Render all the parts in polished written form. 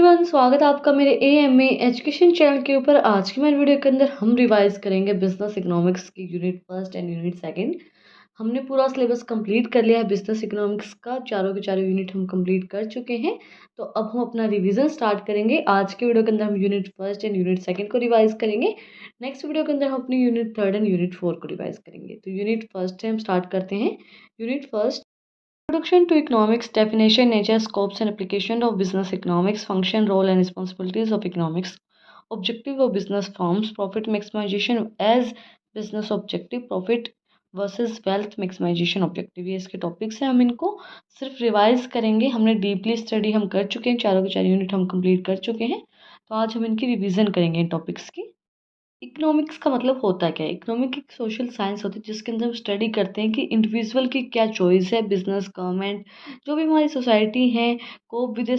Everyone, स्वागत है आपका मेरे एएमए एजुकेशन चैनल के ऊपर। आज की मेरे वीडियो के अंदर हम रिवाइज करेंगे बिजनेस इकोनॉमिक्स की unit first and unit second. हमने पूरा सिलेबस कंप्लीट कर लिया है बिजनेस इकोनॉमिक्स का, चारों के चारों यूनिट हम कंप्लीट कर चुके हैं। तो अब हम अपना रिवीजन स्टार्ट करेंगे। आज के वीडियो के अंदर हम unit first and unit second को रिवाइज करेंगे। नेक्स्ट वीडियो के अंदर हम अपनी unit third and unit four को रिवाइज करेंगे। तो यूनिट फर्स्ट से हम स्टार्ट करते हैं। Unit first, Introduction to Economics, Definition, Nature, Scopes and Application of Business Economics, Function, Role and Responsibilities of Economics, Objective of Business Firms, Profit Maximization as Business Objective, Profit versus Wealth Maximization Objective। ये इसके topics हैं। हम इनको सिर्फ revise करेंगे। हमने deeply study हम कर चुके हैं, चारों के चार यूनिट हम कंप्लीट कर चुके हैं। तो आज हम इनकी रिवीजन करेंगे इन टॉपिक्स की। इकोनॉमिक्स का मतलब होता क्या है? इकोनॉमिक एक सोशल साइंस होती है जिसके अंदर हम स्टडी करते हैं कि इंडिविजुअल की क्या चॉइस है, बिजनेस, गवर्नमेंट, जो भी हमारी सोसाइटी है, को with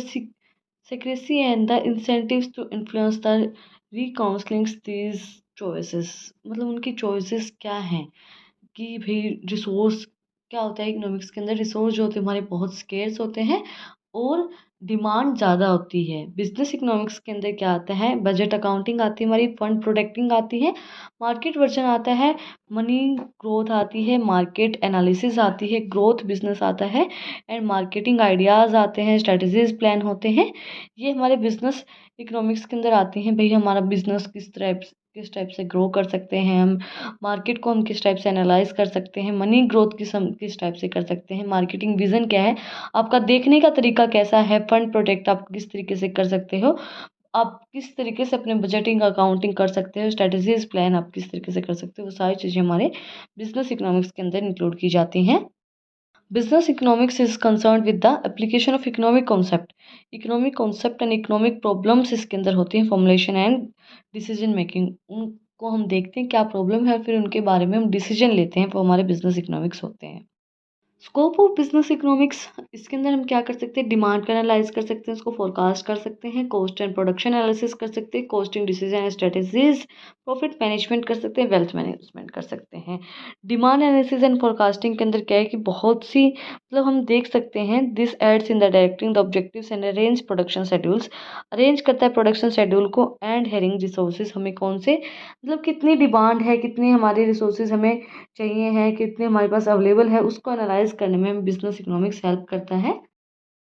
secrecy and the incentives to influence the recounseling these choices। मतलब उनकी चॉइसेस क्या हैं कि भाई रिसोर्स क्या होता है इकोनॉमिक्स के अंदर। रिसोर्स जो होते हैं हमारे बहुत स्केर्स होते हैं और डिमांड ज़्यादा होती है। बिजनेस इकोनॉमिक्स के अंदर क्या आता है? बजट अकाउंटिंग आती है हमारी, फंड प्रोडक्टिंग आती है, मार्केट वर्जन आता है, मनी ग्रोथ आती है, मार्केट एनालिसिस आती है, ग्रोथ बिजनेस आता है एंड मार्केटिंग आइडियाज़ आते हैं, स्ट्रेटजीज प्लान होते हैं। ये हमारे बिजनेस इकोनॉमिक्स के अंदर आते हैं। भाई हमारा बिजनेस किस टाइप से ग्रो कर सकते हैं हम, मार्केट को हम किस टाइप से एनालाइज कर सकते हैं, मनी ग्रोथ किस टाइप से कर सकते हैं, मार्केटिंग विजन क्या है, आपका देखने का तरीका कैसा है, फंड प्रोटेक्ट आप किस तरीके से कर सकते हो, आप किस तरीके से अपने बजटिंग अकाउंटिंग कर सकते हो, स्ट्रेटजीज प्लान आप किस तरीके से कर सकते हो, वो सारी चीज़ें हमारे बिजनेस इकोनॉमिक्स के अंदर इंक्लूड की जाती हैं। Business economics is concerned with the application of economic concept। Economic concept and economic problems इसके अंदर होती हैं। फॉर्मुलेशन एंड डिसीजन मेकिंग, उनको हम देखते हैं क्या प्रॉब्लम है, फिर उनके बारे में हम डिसीजन लेते हैं, वो हमारे बिजनेस इकोनॉमिक्स होते हैं। स्कोप ऑफ बिजनेस इकोनॉमिक्स, इसके अंदर हम क्या कर सकते हैं? डिमांड का एनालाइज कर सकते हैं, उसको फोरकास्ट कर सकते हैं, कॉस्ट एंड प्रोडक्शन एनालिसिस कर सकते हैं, costing decision and strategies, profit management कर सकते हैं, वेल्थ मैनेजमेंट कर सकते हैं। डिमांड एनालिसिस एंड फोरकास्टिंग के अंदर क्या है कि बहुत सी मतलब हम देख सकते हैं, this aids in the directing the objectives and arrange production schedules, arrange करता है प्रोडक्शन शेड्यूल को एंड हेरिंग रिसोर्सेज, हमें कौन से मतलब कितनी डिमांड है, कितनी हमारे रिसोर्सेज हमें चाहिए हैं, कितने हमारे पास अवेलेबल है, उसको एनालाइज करने में हमें बिजनेस इकोनॉमिक्स हेल्प करता है।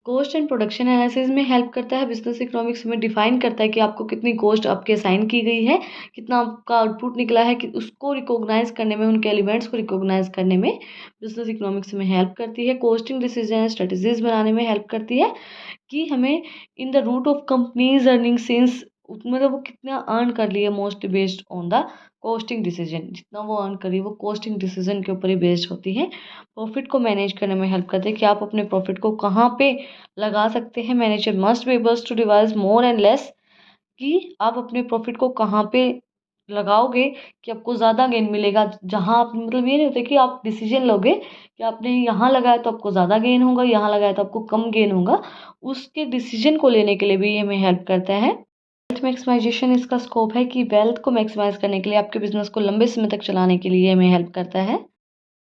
कॉस्ट एंड प्रोडक्शन एनालिसिस में हेल्प करता है। बिजनेस इकोनॉमिक्स में डिफाइन करता है कि आपको कितनी कॉस्ट आपके असाइन की गई है, कितना आपका आउटपुट निकला है, कि उसको रिकॉग्नाइज करने में, उनके एलिमेंट्स को रिकॉग्नाइज करने में बिजनेस इकोनॉमिक्स में हेल्प करती है। कॉस्टिंग डिसीजन स्ट्रेटजीज बनाने में हेल्प करती है कि हमें in the root of companies earning since, मतलब वो कितना अर्न कर लिया, mostly based on the costing decision, जितना वो अर्न करी वो कॉस्टिंग डिसीजन के ऊपर ही बेस्ड होती है। प्रॉफिट को मैनेज करने में हेल्प करते हैं कि आप अपने प्रॉफिट को कहाँ पे लगा सकते हैं। Manager must be ables to devise more and less, कि आप अपने प्रॉफिट को कहाँ पे लगाओगे कि आपको ज़्यादा गेन मिलेगा। जहाँ आप मतलब ये नहीं होता कि आप डिसीजन लोगे कि आपने यहाँ लगाया तो आपको ज़्यादा गेन होगा, यहाँ लगाया तो आपको कम गेन होगा, उसके डिसीजन को लेने के लिए भी ये हमें हेल्प करता है। वेल्थ मैक्सिमाइजेशन इसका स्कोप है कि वेल्थ को मैक्सिमाइज करने के लिए, आपके बिजनेस को लंबे समय तक चलाने के लिए हमें हेल्प करता है।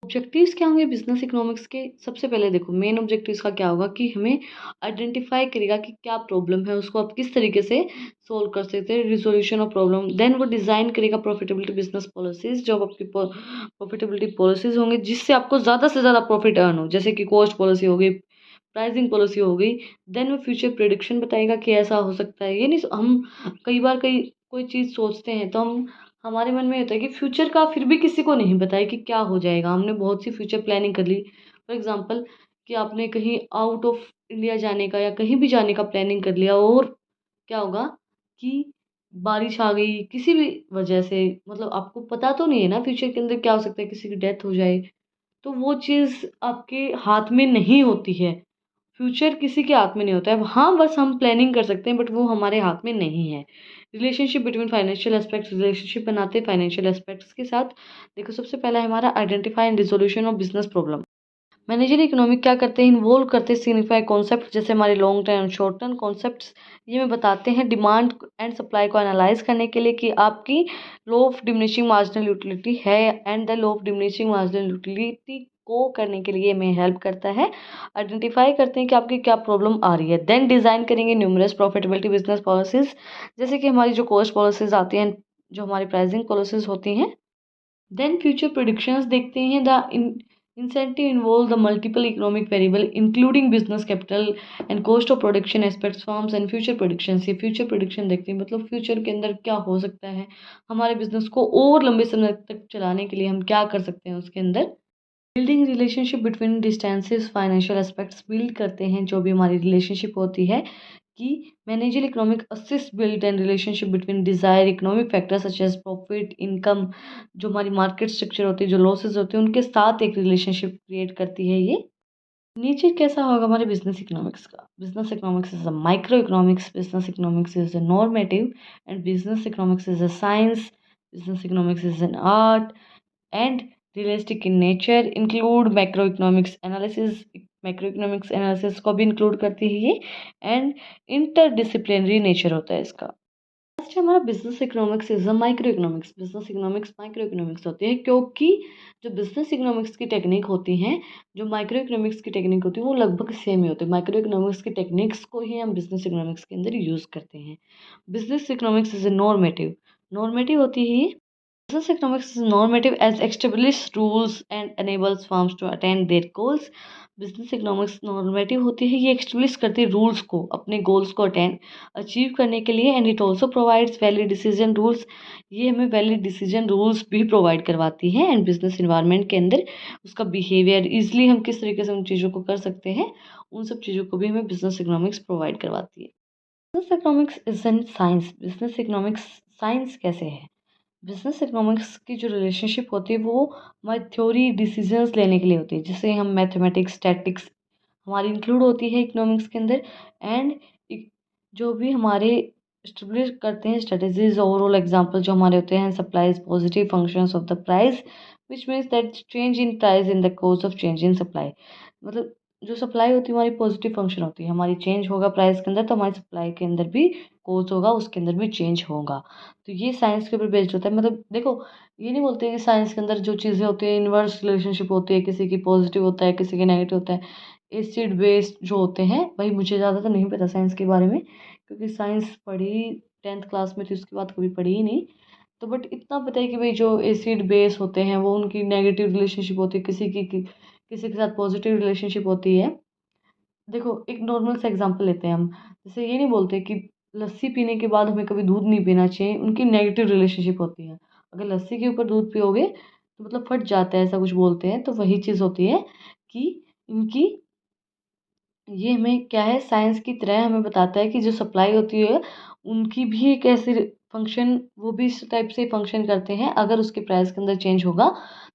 ऑब्जेक्टिव्स क्या होंगे बिजनेस इकोनॉमिक्स के? सबसे पहले देखो मेन ऑब्जेक्टिव्स का क्या होगा कि हमें आइडेंटिफाई करेगा कि क्या प्रॉब्लम है, उसको आप किस तरीके से सोल्व कर सकते हैं, रिजोल्यूशन ऑफ प्रॉब्लम। देन वो डिज़ाइन करेगा प्रॉफिटेबिलिटी बिजनेस पॉलिसीज, जो आपकी प्रॉफिटेबिलिटी पॉलिसीज होंगे जिससे आपको ज़्यादा से ज़्यादा प्रॉफिट अर्न हो, जैसे कि कॉस्ट पॉलिसी हो गई, प्राइसिंग पॉलिसी हो गई। देन वो फ्यूचर प्रिडिक्शन बताएगा कि ऐसा हो सकता है। ये नहीं हम कई बार कोई चीज़ सोचते हैं तो हमारे मन में होता है कि फ्यूचर का फिर भी किसी को नहीं पता है कि क्या हो जाएगा। हमने बहुत सी फ्यूचर प्लानिंग कर ली, फॉर एग्जांपल कि आपने कहीं आउट ऑफ इंडिया जाने का या कहीं भी जाने का प्लानिंग कर लिया, और क्या होगा कि बारिश आ गई किसी भी वजह से, मतलब आपको पता तो नहीं है ना फ्यूचर के अंदर क्या हो सकता है, किसी की डेथ हो जाए, तो वो चीज़ आपके हाथ में नहीं होती है। फ्यूचर किसी के हाथ में नहीं होता है। हाँ, बस हम प्लानिंग कर सकते हैं बट वो हमारे हाथ में नहीं है। Relationship between financial aspects, relationship बनाते हैं फाइनेंशियल एस्पेक्ट्स के साथ। देखो सबसे पहला है हमारा identify and resolution of business problem. Manager economic क्या करते हैं? इन्वॉल्व करते हैं सिग्निफाई कॉन्सेप्ट, जैसे हमारे long term short term concepts, ये हमें बताते हैं डिमांड एंड सप्लाई को एनालाइज करने के लिए कि आपकी law of diminishing marginal utility है and the law of diminishing marginal utility को करने के लिए हमें हेल्प करता है। आइडेंटिफाई करते हैं कि आपकी क्या प्रॉब्लम आ रही है, देन डिज़ाइन करेंगे न्यूमरस प्रॉफिटेबिलिटी बिजनेस पॉलिसीज़, जैसे कि हमारी जो कॉस्ट पॉलिसीज़ आती हैं, जो हमारी प्राइसिंग पॉलिसीज़ होती हैं। देन फ्यूचर प्रेडिक्शंस देखते हैं। The incentive involve the multiple economic variable including business capital and cost of production aspects firms and future predictions। ये फ्यूचर प्रेडिक्शन देखते हैं, मतलब फ्यूचर के अंदर क्या हो सकता है, हमारे बिजनेस को और लंबे समय तक चलाने के लिए हम क्या कर सकते हैं उसके अंदर। Building relationship between distances financial aspects build करते हैं, जो भी हमारी रिलेशनशिप होती है कि manager economic assist build and relationship between desire economic factors such as profit income, जो हमारी मार्केट स्ट्रक्चर होती है, जो लॉसेज होते हैं, उनके साथ एक रिलेशनशिप क्रिएट करती है ये। नीचे कैसा होगा हमारे बिजनेस इकोनॉमिक्स का। Business economics is a micro economics, business economics is a normative and business economics is a science, business economics is an art and realistic in nature, include macroeconomics analysis। macroeconomics analysis को भी include करती है ये, and interdisciplinary nature होता है इसका। First हमारा business economics is a micro economics. Business economics micro economics होती है, क्योंकि जो बिजनेस इकोनॉमिक्स की टेक्निक होती हैं, जो माइक्रो इकोनॉमिक्स की टेक्निक होती है, वो लगभग सेम ही होती है। माइक्रो इकोनॉमिक्स की टेक्निक्स को ही हम बिजनेस इकोनॉमिक्स के अंदर यूज़ करते हैं। Business economics is a normative. Normative होती है ये। Business economics is normative as established rules and enables firms to attain their goals। Business economics normative होती है, ये एक्सटेब्लिश करती है रूल्स को, अपने गोल्स को अचीव करने के लिए। And it also provides valid decision rules. ये हमें वैलिड डिसीजन रूल्स भी प्रोवाइड करवाती है। एंड बिजनेस इन्वायरमेंट के अंदर उसका बिहेवियर ईजिली हम किस तरीके से उन चीज़ों को कर सकते हैं, उन सब चीज़ों को भी हमें बिजनेस इकोनॉमिक्स प्रोवाइड करवाती है। Business economics is an science. Business economics science कैसे है। बिजनेस इकोनॉमिक्स की जो रिलेशनशिप होती है वो हमारी थ्योरी डिसीजंस लेने के लिए होती है, जैसे हम मैथमेटिक्स स्टैटिक्स हमारी इंक्लूड होती है इकोनॉमिक्स के अंदर। एंड जो भी हमारे स्टेब्लिश करते हैं स्ट्रेटजीज, ओवरऑल एग्जांपल जो हमारे होते हैं, supplies positive functions of the price which means that change in price in the course of change in supply. मतलब जो सप्लाई होती है हमारी पॉजिटिव फंक्शन होती है, हमारी चेंज होगा प्राइस के अंदर तो हमारी सप्लाई के अंदर भी कोर्स होगा, उसके अंदर भी चेंज होगा। तो ये साइंस के ऊपर बेस्ड होता है। मतलब देखो, ये नहीं बोलते कि साइंस के अंदर जो चीज़ें होती हैं इन्वर्स रिलेशनशिप होती है, किसी की पॉजिटिव होता है किसी की नेगेटिव होता है। एसिड बेस्ड जो होते हैं, भाई मुझे ज़्यादा तो नहीं पता साइंस के बारे में, क्योंकि साइंस पढ़ी 10th क्लास में थी, उसके बाद कभी पढ़ी ही नहीं। तो बट इतना पता है कि भाई जो एसिड बेस होते हैं वो उनकी नेगेटिव रिलेशनशिप होती है, किसी के साथ पॉजिटिव रिलेशनशिप होती है। देखो एक नॉर्मल सा एग्जांपल लेते हैं हम, जैसे ये नहीं बोलते कि लस्सी पीने के बाद हमें कभी दूध नहीं पीना चाहिए, उनकी नेगेटिव रिलेशनशिप होती है। अगर लस्सी के ऊपर दूध पियोगे तो मतलब फट जाता है, ऐसा कुछ बोलते हैं। तो वही चीज़ होती है कि इनकी, ये हमें क्या है, साइंस की तरह हमें बताता है कि जो सप्लाई होती है उनकी भी एक ऐसी फंक्शन, वो भी इस टाइप से फंक्शन करते हैं। अगर उसके प्राइस के अंदर चेंज होगा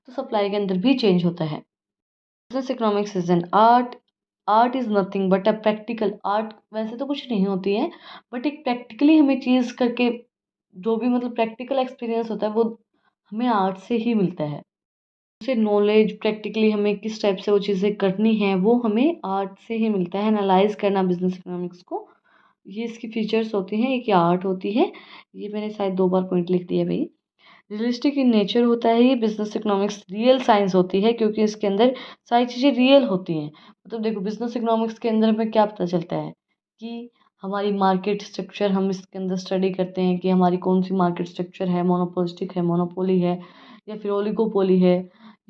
तो सप्लाई के अंदर भी चेंज होता है। Business economics is an art. Art is nothing but a practical art. वैसे तो कुछ नहीं होती है, बट एक प्रैक्टिकली हमें चीज़ करके, जो भी मतलब प्रैक्टिकल एक्सपीरियंस होता है वो हमें आर्ट से ही मिलता है। उसे नॉलेज प्रैक्टिकली हमें किस टाइप से वो चीज़ें करनी है वो हमें आर्ट से ही मिलता है। एनालाइज करना बिजनेस इकोनॉमिक्स को, ये इसकी फीचर्स होती हैं, एक ये आर्ट होती है। ये मैंने शायद 2 बार पॉइंट लिख दिया भाई। रियलिस्टिक इन नेचर होता है ये बिजनेस इकोनॉमिक्स। रियल साइंस होती है क्योंकि इसके अंदर सारी चीज़ें रियल होती हैं। मतलब देखो बिजनेस इकोनॉमिक्स के अंदर हमें क्या पता चलता है कि हमारी मार्केट स्ट्रक्चर, हम इसके अंदर स्टडी करते हैं कि हमारी कौन सी मार्केट स्ट्रक्चर है, मोनोपोलिस्टिक है, मोनोपोली है, या फिर ओलिगोपोली है,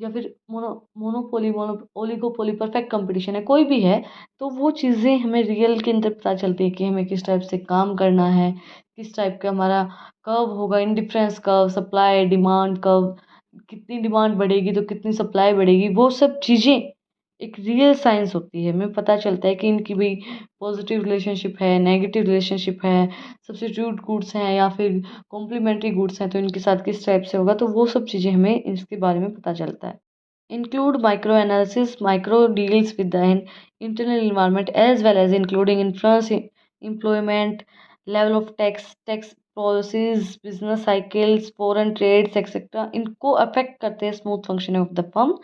या फिर मोनोपोली ओलिगोपोली परफेक्ट कंपटीशन है, कोई भी है। तो वो चीज़ें हमें रियल के अंदर पता चलती है कि हमें किस टाइप से काम करना है, किस टाइप का हमारा कर्व होगा, indifference curve, supply demand curve, कितनी डिमांड बढ़ेगी तो कितनी सप्लाई बढ़ेगी, वो सब चीज़ें एक रियल साइंस होती है। हमें पता चलता है कि इनकी भी पॉजिटिव रिलेशनशिप है, नेगेटिव रिलेशनशिप है, सब्स्टिट्यूट गुड्स हैं या फिर कॉम्प्लीमेंट्री गुड्स हैं तो इनके साथ किस टाइप से होगा, तो वो सब चीज़ें हमें इसके बारे में पता चलता है। Include microanalysis, micro deals with the internal environment as well as including influence, employment, level of tax policies, business cycles, foreign trades, etc. इनको अफेक्ट करते हैं smooth functioning of the firm.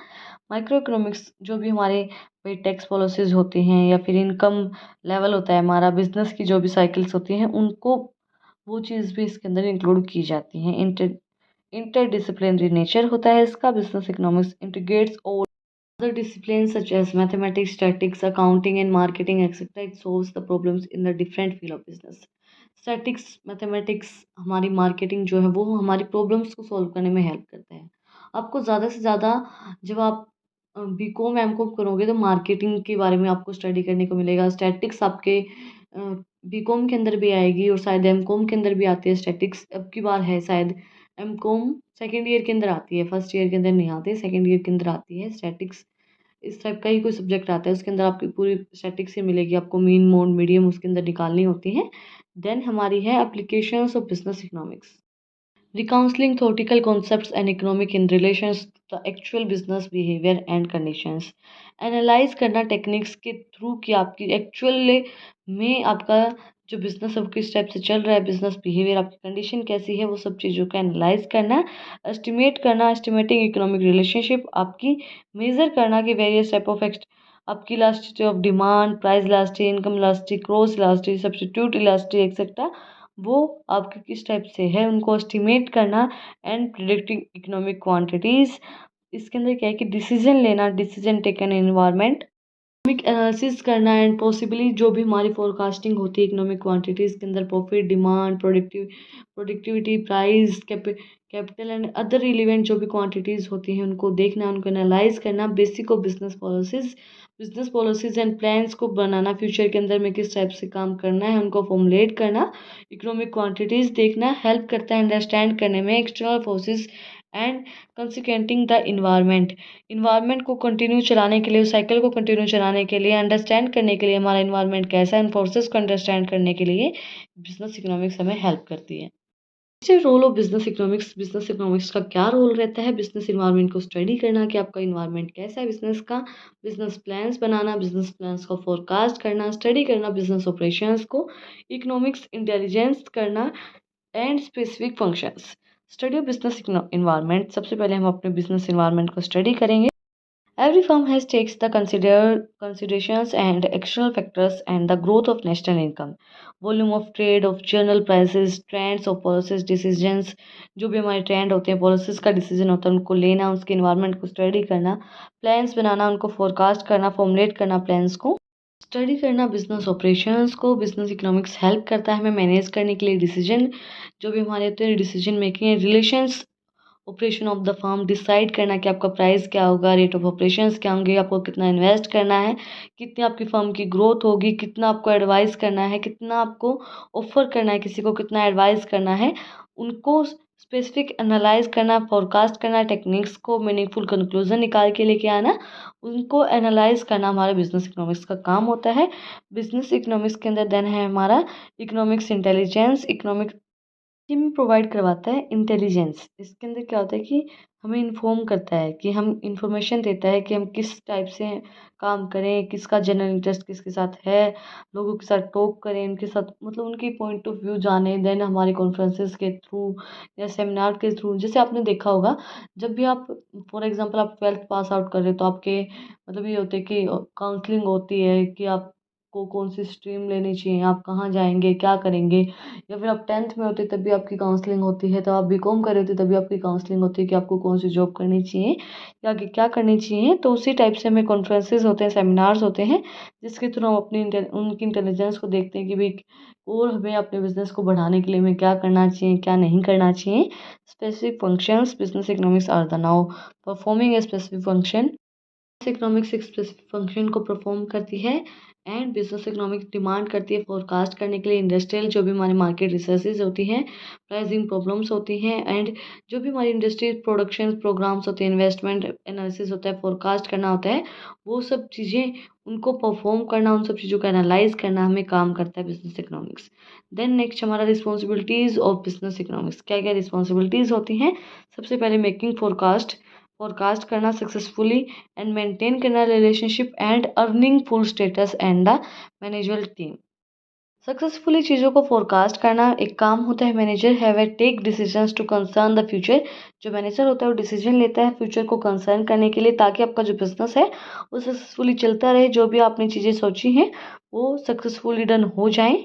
Micro economics जो भी हमारे भाई tax policies होती हैं या फिर इनकम लेवल होता है हमारा, बिजनेस की जो भी साइकिल्स होती हैं उनको, वो चीज़ भी इसके अंदर इंक्लूड की जाती हैं। इंटरडिसिप्लिनरी नेचर होता है इसका। बिजनेस इकोनॉमिक्स इंटीग्रेट्स और Other disciplines such as mathematics, statistics, accounting, and marketing, etc. It solves the problems in the different field of business. Statics mathematics हमारी मार्केटिंग जो है वो हमारी प्रॉब्लम्स को सॉल्व करने में हेल्प करता है। आपको ज़्यादा से ज़्यादा जब आप बीकॉम एमकॉम करोगे तो मार्केटिंग के बारे में आपको स्टडी करने को मिलेगा। स्टैटिक्स आपके बीकॉम के अंदर भी आएगी और शायद एमकॉम के अंदर भी आती है स्टैटिक्स। अब की बार है शायद एमकॉम सेकेंड ईयर के अंदर आती है, फर्स्ट ईयर के अंदर नहीं आती, सेकेंड ईयर के अंदर आती है स्टैटिक्स। इस टाइप का ही कोई सब्जेक्ट आता है, उसके अंदर आपकी पूरी स्टैटिक्स ही मिलेगी, आपको मीन मोड मीडियम उसके अंदर निकालनी होती है। देन हमारी है applications of business economics, recounseling theoretical concepts and economic in relations to the actual business behavior and conditions, analyse करना टेक्निक्स के थ्रू कि आपकी एक्चुअल में आपका जो बिजनेस अब किस टाइप से चल रहा है, बिजनेस बिहेवियर, आपकी कंडीशन कैसी है, वो सब चीज़ों का एनालाइज करना, एस्टिमेट करना, एस्टिमेटिंग इकोनॉमिक रिलेशनशिप, आपकी मेजर करना कि वेरियस टाइप ऑफ आपकी elasticity of demand, price elasticity, income elasticity, cross elasticity, substitute elasticity etcetera, वो आपके किस टाइप से है उनको एस्टिमेट करना एंड प्रिडिक्टिंग इकोनॉमिक क्वांटिटीज़। इसके अंदर क्या है कि डिसीजन लेना, decision taken environment, economic analysis करना एंड पॉसिबली जो भी हमारी फोरकास्टिंग होती है इकोनॉमिक क्वांटिटीज़ के अंदर, profit, demand, productivity, price, capital and other relevant जो भी क्वांटिटीज़ होती हैं उनको देखना, उनको एनालाइज करना, basic of business policies and plans को बनाना, फ्यूचर के अंदर में किस टाइप से काम करना है उनको फॉर्मुलेट करना, इकोनॉमिक क्वांटिटीज़ देखना हेल्प करता है अंडरस्टैंड करने में external forces and consequenting the environment को कंटिन्यू चलाने के लिए, उस साइकिल को कंटिन्यू चलाने के लिए, अंडरस्टैंड करने के लिए हमारा इन्वायरमेंट कैसा है, इन फोर्सेस को अंडरस्टैंड करने के लिए बिजनेस इकोनॉमिक्स हमें हेल्प करती है। रोल ऑफ बिजनेस इकोनॉमिक्स का क्या रोल रहता है, बिजनेस इन्वायरमेंट को स्टडी करना कि आपका इन्वायरमेंट कैसा है बिजनेस का, बिजनेस प्लान्स बनाना, बिजनेस प्लान्स को फोरकास्ट करना, स्टडी करना बिजनेस ऑपरेशंस को, इकोनॉमिक्स इंटेलिजेंस करना and specific functions. Study of business environment, सबसे पहले हम अपने बिजनेस इन्वायरमेंट को स्टडी करेंगे। Every firm has takes the considerations and external factors and the growth of national income, volume of trade, of journal prices, trends of policies, decisions, जो भी हमारे trend होते हैं, पॉलिसीज का डिसीजन होता है उनको लेना, उसके इन्वायरमेंट को स्टडी करना, प्लान्स बनाना, उनको फोरकास्ट करना, फॉर्मुलेट करना प्लान्स को, स्टडी करना बिजनेस ऑपरेशंस को। बिजनेस इकोनॉमिक्स हेल्प करता है हमें मैनेज करने के लिए डिसीजन जो भी हमारे होते हैं, डिसीजन मेकिंग है, relations operation of the firm, decide करना कि आपका प्राइस क्या होगा, रेट ऑफ ऑपरेशंस क्या होंगे, आपको कितना इन्वेस्ट करना है, कितनी आपकी फर्म की ग्रोथ होगी, कितना आपको एडवाइस करना है, कितना आपको ऑफर करना है, किसी को कितना एडवाइस करना है, उनको स्पेसिफिक एनालाइज करना, फोरकास्ट करना, टेक्निक्स को मीनिंगफुल कंक्लूजन निकाल के लेके आना, उनको एनालाइज करना हमारे बिजनेस इकोनॉमिक्स का काम होता है। बिजनेस इकोनॉमिक्स के अंदर देन है हमारा इकोनॉमिक्स इंटेलिजेंस, इकोनॉमिक ये हमें प्रोवाइड करवाता है इंटेलिजेंस। इसके अंदर क्या होता है कि हमें इन्फॉर्म करता है कि हम इंफॉर्मेशन देता है कि हम किस टाइप से काम करें, किसका जनरल इंटरेस्ट किसके साथ है, लोगों के साथ टॉक करें, उनके साथ मतलब उनकी पॉइंट ऑफ व्यू जाने, देन हमारे कॉन्फ्रेंसेस के थ्रू या सेमिनार के थ्रू। जैसे आपने देखा होगा जब भी आप फॉर एग्जांपल आप 12th पास आउट कर रहे हो तो आपके मतलब ये होते हैं कि काउंसलिंग होती है कि आपको कौन सी स्ट्रीम लेनी चाहिए, आप कहाँ जाएंगे, क्या करेंगे, या फिर आप 10th में होते तब भी आपकी काउंसलिंग होती है, तो आप बीकॉम कर रहे होते तभी आपकी काउंसलिंग होती है कि आपको कौन सी जॉब करनी चाहिए या आगे क्या करनी चाहिए। तो उसी टाइप से हमें कॉन्फ्रेंसेस होते हैं, सेमिनार्स होते हैं जिसके थ्रू हम अपनी उनकी इंटेलिजेंस को देखते हैं कि भाई और हमें अपने बिजनेस को बढ़ाने के लिए हमें क्या करना चाहिए, क्या नहीं करना चाहिए। Specific functions business economics are the now performing a specific function. Economics एक स्पेसिफिक फंक्शन को परफॉर्म करती है एंड बिजनेस इकोनॉमिक्स डिमांड करती है फोरकास्ट करने के लिए इंडस्ट्रियल जो भी हमारी मार्केट रिसर्चेज होती हैं, प्राइसिंग प्रॉब्लम्स होती हैं एंड जो भी हमारी इंडस्ट्री प्रोडक्शन प्रोग्राम्स होते हैं, इन्वेस्टमेंट एनालिसिस होता है, फोरकास्ट करना होता है, वो सब चीज़ें उनको परफॉर्म करना, उन सब चीज़ों को एनालाइज करना हमें काम करता है बिजनेस इकोनॉमिक्स। देन नेक्स्ट हमारा रिस्पॉन्सिबिलिटीज़ ऑफ बिजनेस इकोनॉमिक्स, क्या क्या रिस्पॉन्सिबिलिटीज़ होती हैं। सबसे पहले मेकिंग फोरकास्ट करना सक्सेसफुली एंड मेंटेन करना relationship and earning full status and the manager team. Successfully चीज़ों को फोरकास्ट करना एक काम होता है manager have a take decisions to concern the future. जो मैनेजर होता है वो डिसीजन लेता है फ्यूचर को कंसर्न करने के लिए ताकि आपका जो बिजनेस है वो सक्सेसफुली चलता रहे, जो भी आपने चीज़ें सोची हैं वो सक्सेसफुली डन हो जाएं।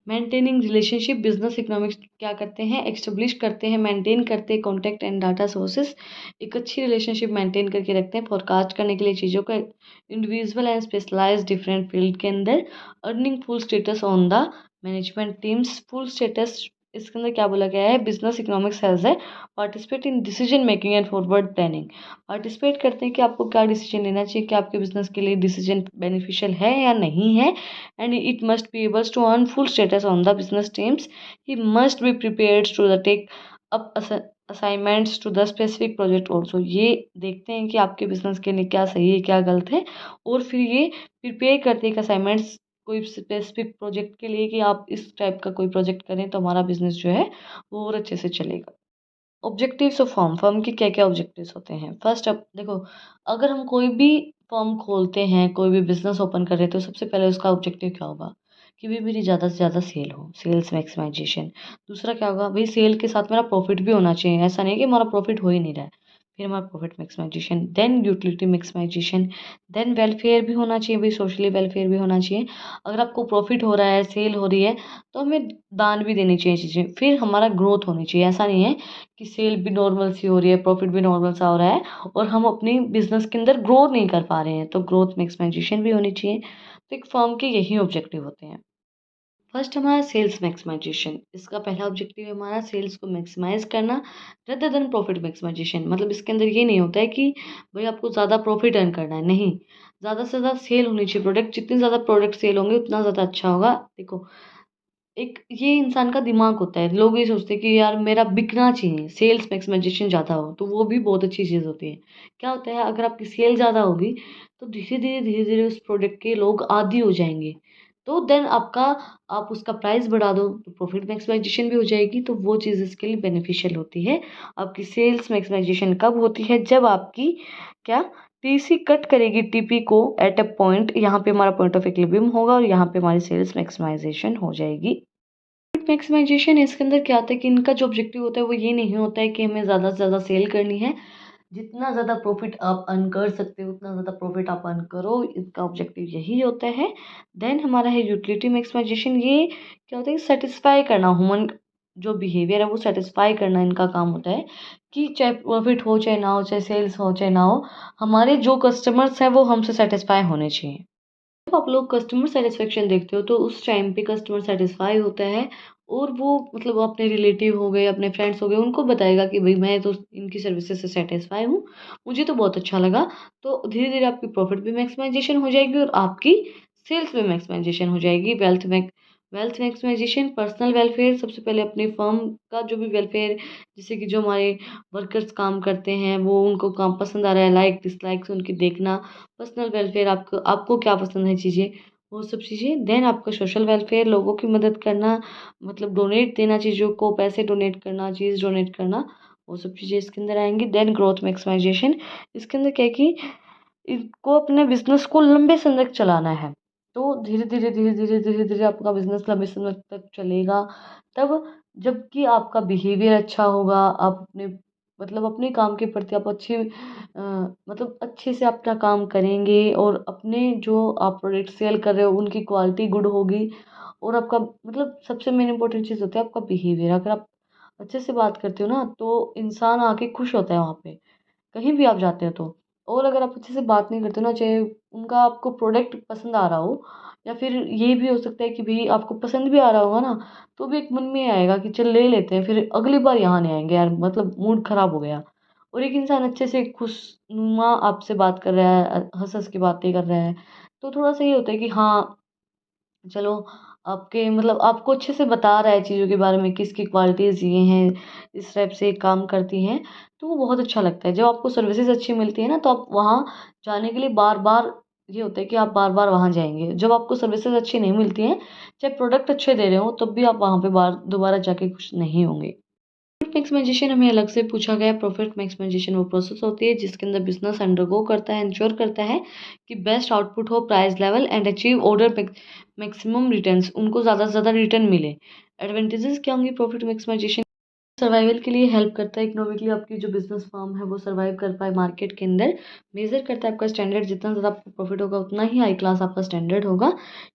मेंटेनिंग रिलेशनशिप बिजनेस इकोनॉमिक्स क्या करते हैं, एक्स्टेब्लिश करते हैं, मेंटेन करते हैं कॉन्टैक्ट एंड डाटा सोर्सेस। एक अच्छी रिलेशनशिप मेंटेन करके रखते हैं फोरकास्ट करने के लिए चीज़ों का, individual and specialised different field के अंदर। Earning full status on the management teams, full status इसके अंदर क्या बोला गया है, बिजनेस इकोनॉमिक्स हैज़ है participate in decision making and forward planning. Participate करते हैं कि आपको क्या डिसीजन लेना चाहिए, कि आपके बिजनेस के लिए डिसीजन बेनिफिशियल है या नहीं है, and it must be able to earn full status on the business teams. He must be prepared to the take up assignments to the specific project also. ये देखते हैं कि आपके बिजनेस के लिए क्या सही है क्या गलत है, और फिर ये प्रिपेयर करते हैं असाइनमेंट्स कोई स्पेसिफिक प्रोजेक्ट के लिए कि आप इस टाइप का कोई प्रोजेक्ट करें तो हमारा बिजनेस जो है वो और अच्छे से चलेगा। ऑब्जेक्टिव्स ऑफ फर्म के क्या क्या ऑब्जेक्टिव्स होते हैं। फर्स्ट अब देखो, अगर हम कोई भी फर्म खोलते हैं, कोई भी बिजनेस ओपन कर रहे हैं, तो सबसे पहले उसका ऑब्जेक्टिव क्या होगा कि भाई मेरी ज़्यादा से ज़्यादा सेल हो, सेल्स मैक्सिमाइजेशन। दूसरा क्या होगा, भाई सेल के साथ मेरा प्रॉफिट भी होना चाहिए, ऐसा नहीं कि हमारा प्रॉफिट हो ही नहीं रहा है। फिर हमारा profit maximisation, then utility maximisation, then welfare भी होना चाहिए, भाई सोशली वेलफेयर भी होना चाहिए। अगर आपको प्रॉफिट हो रहा है, सेल हो रही है, तो हमें दान भी देनी चाहिए चीज़ें। फिर हमारा ग्रोथ होनी चाहिए, ऐसा नहीं है कि सेल भी नॉर्मल सी हो रही है, प्रॉफिट भी नॉर्मल सा हो रहा है और हम अपनी बिजनेस के अंदर ग्रो नहीं कर पा रहे हैं, तो ग्रोथ मैक्सिमाइजेशन भी होनी चाहिए। तो एक फर्म के यही ऑब्जेक्टिव होते हैं। फर्स्ट हमारा सेल्स मैक्सिमाइजेशन, इसका पहला ऑब्जेक्टिव है हमारा सेल्स को मैक्सिमाइज करना रदर देन प्रॉफिट मैक्सिमाइजेशन। मतलब इसके अंदर ये नहीं होता है कि भाई आपको ज़्यादा प्रॉफिट अर्न करना है, नहीं, ज़्यादा से ज़्यादा सेल होनी चाहिए प्रोडक्ट, जितनी ज़्यादा प्रोडक्ट सेल होंगे उतना ज़्यादा अच्छा होगा। देखो, एक ये इंसान का दिमाग होता है, लोग ये सोचते हैं कि यार मेरा बिकना चाहिए, सेल्स मैक्सिमाइजेशन ज़्यादा हो, तो वो भी बहुत अच्छी चीज़ होती है। क्या होता है, अगर आपकी सेल ज़्यादा होगी तो धीरे धीरे उस प्रोडक्ट के लोग आदी हो जाएंगे, तो देन आपका, आप उसका प्राइस बढ़ा दो तो प्रॉफिट मैक्सिमाइजेशन भी हो जाएगी, तो वो चीज़ इसके लिए बेनिफिशियल होती है। आपकी सेल्स मैक्सिमाइजेशन कब होती है, जब आपकी क्या, टीसी कट करेगी टीपी को एट अ पॉइंट, यहाँ पे हमारा पॉइंट ऑफ इक्विलिब्रियम होगा और यहाँ पे हमारी सेल्स मैक्सिमाइजेशन हो जाएगी। मैक्सिमाइजेशन इसके अंदर क्या आता है कि इनका जो ऑब्जेक्टिव होता है वो ये नहीं होता है कि हमें ज़्यादा से ज़्यादा सेल करनी है, जितना ज़्यादा प्रॉफिट आप अर्न कर सकते हो उतना ज़्यादा प्रॉफिट आप अर्न करो, इसका ऑब्जेक्टिव यही होता है। देन हमारा है यूटिलिटी मैक्सिमाइजेशन, ये क्या होता है, सेटिस्फाई करना, ह्यूमन जो बिहेवियर है वो सेटिस्फाई करना इनका काम होता है, कि चाहे प्रॉफिट हो चाहे ना हो, चाहे सेल्स हो चाहे ना हो, हमारे जो कस्टमर्स हैं वो हमसे सेटिस्फाई होने चाहिए। जब आप लोग कस्टमर सेटिस्फेक्शन देखते हो तो उस टाइम पे कस्टमर सेटिस्फाई होता है, और वो मतलब अपने रिलेटिव हो गए, अपने फ्रेंड्स हो गए, उनको बताएगा कि भाई मैं तो इनकी सर्विसेज से सेटिस्फाई हूँ, मुझे तो बहुत अच्छा लगा। तो धीरे धीरे आपकी प्रॉफिट भी मैक्सिमाइजेशन हो जाएगी और आपकी सेल्स भी मैक्सिमाइजेशन हो जाएगी। वेल्थ मैक्सिमाइजेशन, पर्सनल वेलफेयर, सबसे पहले अपनी फर्म का जो भी वेलफेयर, जैसे कि जो हमारे वर्कर्स काम करते हैं वो उनको काम पसंद आ रहा है, लाइक डिसलाइक्स उनकी देखना, पर्सनल वेलफेयर, आपको आपको क्या पसंद है चीज़ें, वो सब चीज़ें। देन आपका सोशल वेलफेयर, लोगों की मदद करना, मतलब डोनेट देना, चीज़ों को पैसे डोनेट करना, चीज़ डोनेट करना, वो सब चीज़ें इसके अंदर आएंगी। देन ग्रोथ मैक्सिमाइजेशन, इसके अंदर क्या है कि इनको अपने बिजनेस को लंबे समय तक चलाना है, तो धीरे धीरे आपका बिजनेस लंबे समय तक चलेगा, तब जबकि आपका बिहेवियर अच्छा होगा, आप अपने मतलब अपने काम के प्रति आप अच्छे मतलब अच्छे से अपना काम करेंगे, और अपने जो आप प्रोडक्ट सेल कर रहे हो उनकी क्वालिटी गुड होगी, और आपका मतलब सबसे मेन इंपॉर्टेंट चीज़ होता है आपका बिहेवियर। अगर आप अच्छे से बात करते हो ना तो इंसान आके खुश होता है वहाँ पे, कहीं भी आप जाते हो तो। और अगर आप अच्छे से बात नहीं करते ना, चाहे उनका आपको प्रोडक्ट पसंद आ रहा हो, या फिर ये भी हो सकता है कि भाई आपको पसंद भी आ रहा होगा ना, तो भी एक मन में आएगा कि चल ले लेते हैं, फिर अगली बार यहाँ नहीं आएंगे यार, मतलब मूड खराब हो गया। और एक इंसान अच्छे से खुशनुमा आपसे बात कर रहा है, हंस हंस के बातें कर रहा है, तो थोड़ा सा ये होता है कि हाँ चलो, आपके मतलब आपको अच्छे से बता रहा है चीज़ों के बारे में, किसकी क्वालिटीज़ ये हैं, इस टाइप से काम करती हैं, तो वो बहुत अच्छा लगता है। जब आपको सर्विसेज अच्छी मिलती है ना, तो आप वहाँ जाने के लिए बार बार, ये होता है कि आप बार बार वहाँ जाएंगे। जब आपको सर्विसेज अच्छी नहीं मिलती हैं, चाहे प्रोडक्ट अच्छे दे रहे हो, तब भी आप वहाँ पे बार दोबारा जाके खुश नहीं होंगे। प्रॉफिट मैक्सिमाइजेशन हमें अलग से पूछा गया। प्रॉफिट मैक्सिमाइजेशन वो प्रोसेस होती है जिसके अंदर बिजनेस अंडरगो करता है, इंश्योर करता है कि बेस्ट आउटपुट हो, price level and achieve order maximum returns, उनको ज़्यादा से ज़्यादा रिटर्न मिले। एडवांटेजेस क्या होंगी प्रॉफिट मैक्सिमाइजेशन सर्वाइवल के लिए हेल्प करता है। इकोनॉमिकली आपकी जो बिजनेस फर्म है वो सर्वाइव कर पाए मार्केट के अंदर। मेजर करता है आपका स्टैंडर्ड, जितना ज़्यादा आपको प्रॉफिट होगा उतना ही हाई क्लास आपका स्टैंडर्ड होगा।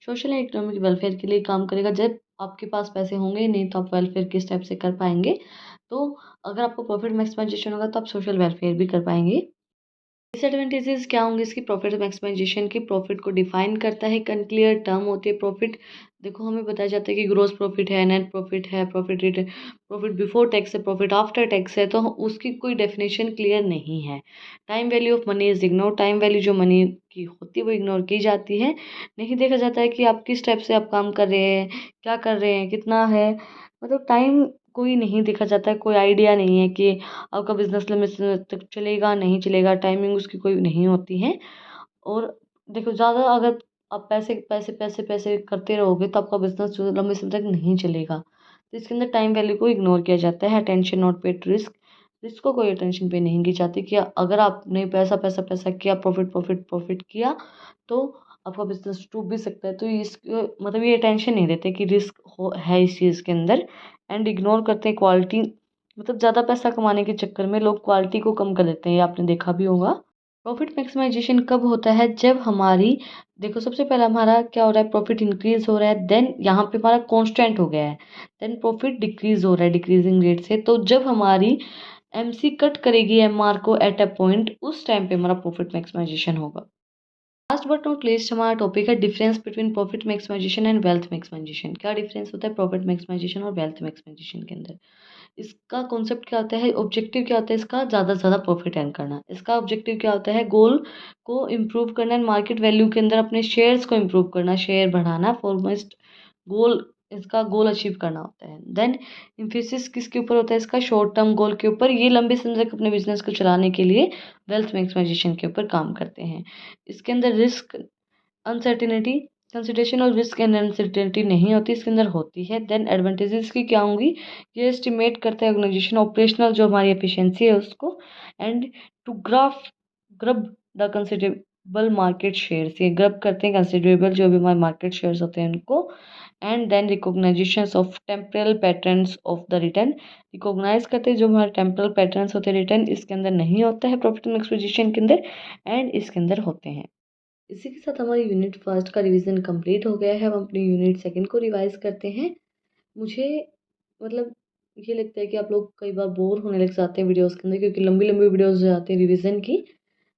सोशल एंड इकोनॉमिक वेलफेयर के लिए काम करेगा। जब आपके पास पैसे होंगे ही नहीं तो आप वेलफेयर किस टाइप से कर पाएंगे। तो अगर आपको प्रॉफिट मैक्सिमाइजेशन होगा तो आप सोशल वेलफेयर भी कर पाएंगे। डिसएडवांटेजेस क्या होंगे इसकी? प्रॉफिट मैक्सिमाइजेशन की प्रॉफिट को डिफाइन करता है। एक अनक्लियर टर्म होती है प्रॉफिट। देखो हमें बताया जाता है कि ग्रोस प्रॉफिट है, नेट प्रॉफिट है, profit return, profit before tax है, प्रॉफिट आफ्टर टैक्स है, तो उसकी कोई डेफिनेशन क्लियर नहीं है। Time value of money is ignore. Time value जो मनी की होती है वो इग्नोर की जाती है। नहीं देखा जाता है कि आप किस टाइप से आप काम कर रहे हैं, क्या कर रहे हैं, कितना है, मतलब टाइम कोई नहीं देखा जाता है। कोई आइडिया नहीं है कि आपका बिजनेस लंबे समय तक चलेगा नहीं चलेगा, टाइमिंग उसकी कोई नहीं होती है। और देखो ज़्यादा अगर आप पैसे पैसे पैसे पैसे करते रहोगे तो आपका बिजनेस जो लंबे समय तक नहीं चलेगा। तो इसके अंदर टाइम वैल्यू को इग्नोर किया जाता है। Attention not paid risk. Risk को कोई अटेंशन पे नहीं की जाती कि अगर आपने पैसा पैसा पैसा किया, प्रॉफिट प्रॉफिट प्रॉफिट किया, तो आपका बिजनेस डूब भी सकता है। तो इस मतलब ये अटेंशन नहीं देते कि रिस्क हो है इस चीज़ के अंदर। एंड इग्नोर करते हैं क्वालिटी। मतलब ज़्यादा पैसा कमाने के चक्कर में लोग क्वालिटी को कम कर देते हैं, ये आपने देखा भी होगा। प्रॉफिट मैक्सिमाइजेशन कब होता है? जब हमारी, देखो सबसे पहला हमारा क्या हो रहा है, प्रॉफिट इंक्रीज हो रहा है, देन यहाँ पे हमारा कांस्टेंट हो गया है, देन प्रॉफिट डिक्रीज हो रहा है डिक्रीजिंग रेट से। तो जब हमारी एमसी कट करेगी एमआर को एट अ पॉइंट, उस टाइम पे हमारा प्रॉफिट मैक्सिमाइजेशन होगा। लास्ट बट नॉट लीस्ट हमारा टॉपिक है difference between profit maximisation and wealth maximisation. क्या डिफरेंस होता है प्रॉफिट मैक्सिमाइजेशन और वेल्थ मैक्सिमाइजेशन के अंदर? इसका कॉन्सेप्ट क्या होता है, ऑब्जेक्टिव क्या होता है इसका? ज़्यादा से ज़्यादा प्रॉफिट अर्न करना। इसका ऑब्जेक्टिव क्या होता है? गोल को इम्प्रूव करना एंड मार्केट वैल्यू के अंदर अपने शेयर्स को इम्प्रूव करना, शेयर बढ़ाना, फॉरमोस्ट गोल, इसका गोल अचीव करना होता है। देन इम्फेसिस किसके ऊपर होता है इसका? शॉर्ट टर्म गोल के ऊपर। ये लंबे समय तक अपने बिजनेस को चलाने के लिए वेल्थ मैक्सिमाइजेशन के ऊपर काम करते हैं। इसके अंदर रिस्क अनसर्टिनिटी, कंसिडरेशन और रिस्क एंड अनसर्टिनिटी नहीं होती, इसके अंदर होती है। देन एडवांटेजेस की क्या होंगी? ये एस्टिमेट करता है ऑर्गेनाइजेशन ऑपरेशनल जो हमारी एफिशिएंसी है उसको, and to grab the considerable market shares. ये ग्रब करते हैं कंसिडरेबल जो भी हमारे मार्केट शेयर्स होते हैं उनको। And then recognisation of temporal patterns of the return. Recognise करते हैं जो हमारे टेम्परल पैटर्न्स होते हैं रिटर्न, इसके अंदर नहीं होता है प्रॉफिट मैक्सिमाइजेशन के अंदर, एंड इसके अंदर होते हैं। इसी के साथ हमारी यूनिट फर्स्ट का रिवीजन कंप्लीट हो गया है। हम अपनी यूनिट सेकंड को रिवाइज करते हैं। मुझे मतलब ये लगता है कि आप लोग कई बार बोर होने लग जाते हैं वीडियोस के अंदर, क्योंकि लंबी लंबी वीडियोस हो जाती हैं रिवीजन की।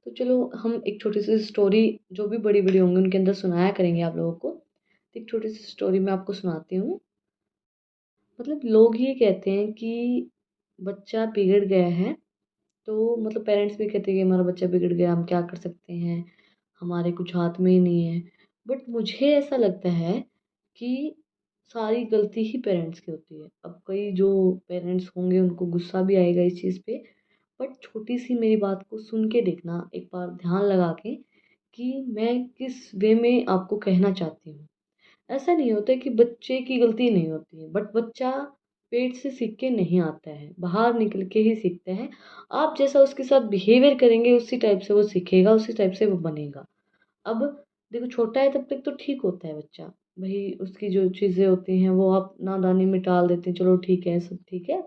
तो चलो हम एक छोटी सी स्टोरी, जो भी बड़ी वीडियो होंगी उनके अंदर सुनाया करेंगे आप लोगों को। तो एक छोटी सी स्टोरी मैं आपको सुनाती हूँ। मतलब लोग ये कहते हैं कि बच्चा बिगड़ गया है, तो मतलब पेरेंट्स भी कहते हैं कि हमारा बच्चा बिगड़ गया, हम क्या कर सकते हैं, हमारे कुछ हाथ में ही नहीं है। बट मुझे ऐसा लगता है कि सारी गलती ही पेरेंट्स की होती है। अब कई जो पेरेंट्स होंगे उनको गुस्सा भी आएगा इस चीज़ पे, बट छोटी सी मेरी बात को सुन के देखना एक बार ध्यान लगा के, कि मैं किस वे में आपको कहना चाहती हूँ। ऐसा नहीं होता है कि बच्चे की गलती नहीं होती है, बट बच्चा पेट से सीख के नहीं आता है, बाहर निकल के ही सीखता है। आप जैसा उसके साथ बिहेवियर करेंगे उसी टाइप से वो सीखेगा, उसी टाइप से वो बनेगा। अब देखो छोटा है तब तक तो ठीक होता है बच्चा, भाई उसकी जो चीज़ें होती हैं वो आप नादानी में टाल देते हैं, चलो ठीक है सब ठीक है।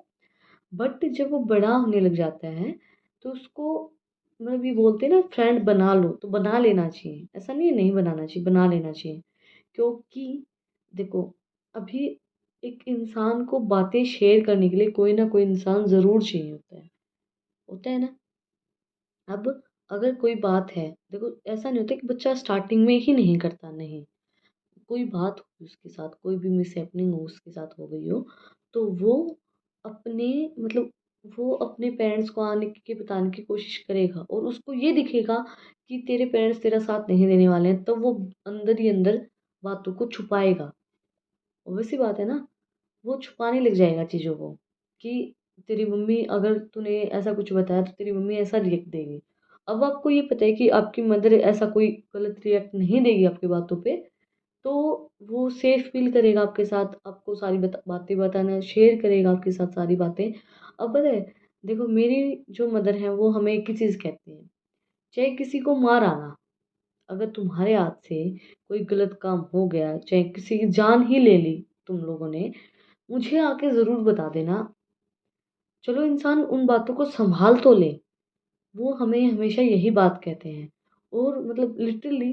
बट जब वो बड़ा होने लग जाता है तो उसको, मतलब ये बोलते हैं ना, फ्रेंड बना लो, तो बना लेना चाहिए। ऐसा नहीं है नहीं बनाना चाहिए, बना लेना चाहिए। क्योंकि देखो अभी एक इंसान को बातें शेयर करने के लिए कोई ना कोई इंसान ज़रूर चाहिए होता है ना। अब अगर कोई बात है, देखो ऐसा नहीं होता कि बच्चा स्टार्टिंग में ही नहीं करता, नहीं। कोई बात हो उसके साथ, कोई भी मिसहैपनिंग हो उसके साथ हो गई हो, तो वो अपने मतलब वो अपने पेरेंट्स को आने के बताने की कोशिश करेगा, और उसको ये दिखेगा कि तेरे पेरेंट्स तेरा साथ नहीं देने वाले हैं, तब वो अंदर ही अंदर बातों को छुपाएगा। वैसी बात है ना, वो छुपाने लग जाएगा चीज़ों को, कि तेरी मम्मी, अगर तूने ऐसा कुछ बताया तो तेरी मम्मी ऐसा रिएक्ट देगी। अब आपको ये पता है कि आपकी मदर ऐसा कोई गलत रिएक्ट नहीं देगी आपकी बातों पे, तो वो सेफ फील करेगा आपके साथ, आपको सारी बातें बताना, शेयर करेगा आपके साथ सारी बातें। अब पता है, देखो मेरी जो मदर है वो हमें एक ही चीज़ कहती हैं, चाहे किसी को मार आना, अगर तुम्हारे हाथ से कोई गलत काम हो गया, चाहे किसी की जान ही ले ली तुम लोगों ने, मुझे आके ज़रूर बता देना। चलो इंसान उन बातों को संभाल तो ले, वो हमें हमेशा यही बात कहते हैं। और मतलब लिटरली,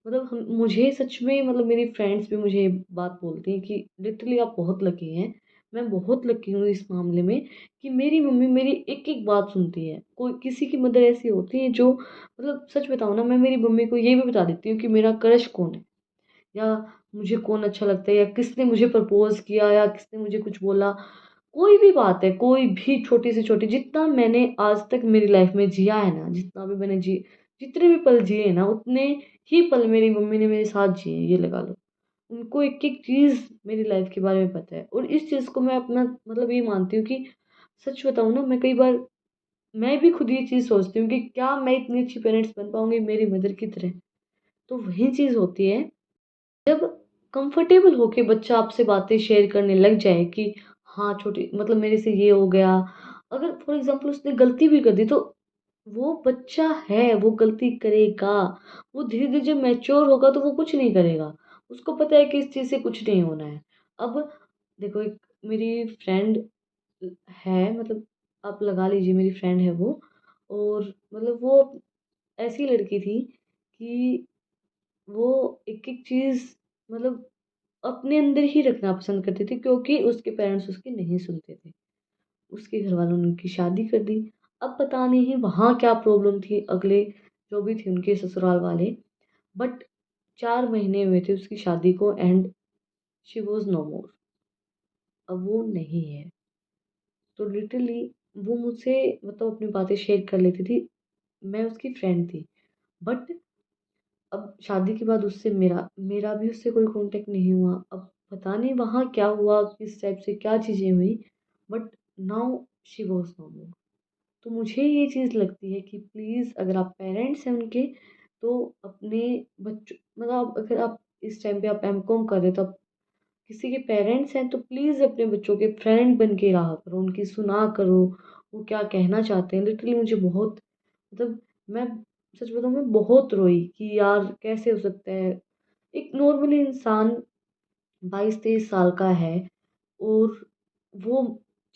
मतलब हम मुझे सच में, मतलब मेरी फ्रेंड्स भी मुझे ये बात बोलती हैं कि लिटरली आप बहुत लकी हैं। मैं बहुत लकी हूँ इस मामले में कि मेरी मम्मी मेरी एक एक बात सुनती है। कोई किसी की मदर ऐसी होती है जो, मतलब सच बताऊँ ना, मैं मेरी मम्मी को ये भी बता देती हूँ कि मेरा क्रश कौन है, या मुझे कौन अच्छा लगता है, या किसने मुझे प्रपोज किया, या किसने मुझे कुछ बोला। कोई भी बात है, कोई भी छोटी से छोटी, जितना मैंने आज तक मेरी लाइफ में जिया है ना, जितना भी मैंने जितने भी पल जिए ना, उतने ही पल मेरी मम्मी ने मेरे साथ जिए, ये लगा लो। उनको एक एक चीज़ मेरी लाइफ के बारे में पता है, और इस चीज़ को मैं अपना मतलब ये मानती हूँ कि, सच बताऊँ ना, मैं कई बार मैं भी खुद ये चीज़ सोचती हूँ कि क्या मैं इतनी अच्छी पेरेंट्स बन पाऊंगी मेरी मदर की तरह। तो वही चीज़ होती है, जब कंफर्टेबल होके बच्चा आपसे बातें शेयर करने लग जाए कि हाँ, छोटी मतलब मेरे से ये हो गया। अगर फॉर एग्जांपल उसने गलती भी कर दी, तो वो बच्चा है, वो गलती करेगा। वो धीरे धीरे जब मैच्योर होगा तो वो कुछ नहीं करेगा। उसको पता है कि इस चीज़ से कुछ नहीं होना है। अब देखो, एक मेरी फ्रेंड है, मतलब आप लगा लीजिए मेरी फ्रेंड है वो। और मतलब वो ऐसी लड़की थी कि वो एक एक चीज़, मतलब अपने अंदर ही रखना पसंद करती थी, क्योंकि उसके पेरेंट्स उसकी नहीं सुनते थे। उसके घर वालों ने उनकी शादी कर दी। अब पता नहीं वहाँ क्या प्रॉब्लम थी, अगले जो भी थे उनके ससुराल वाले। बट 4 महीने हुए थे उसकी शादी को, एंड शी वाज़ नो मोर। अब वो नहीं है। तो लिटरली वो मुझसे मतलब अपनी बातें शेयर कर लेती थी। मैं उसकी फ्रेंड थी। बट अब शादी के बाद उससे मेरा मेरा भी उससे कोई कॉन्टेक्ट नहीं हुआ। अब पता नहीं वहाँ क्या हुआ, किस टाइप से क्या चीज़ें हुई, but now she was no more. तो मुझे ये चीज़ लगती है कि प्लीज़, अगर आप पेरेंट्स हैं उनके, तो अपने बच्चों, मतलब अगर आप इस टाइम पे आप एमकॉम कर रहे हो, तो आप किसी के पेरेंट्स हैं, तो प्लीज़ अपने बच्चों के फ्रेंड बन के रहा करो, उनकी सुना करो, वो क्या कहना चाहते हैं। लिटरली मुझे बहुत, मतलब मैं सच बताऊँ, मैं बहुत रोई कि यार कैसे हो सकता है, एक नॉर्मली इंसान 22-23 साल का है, और वो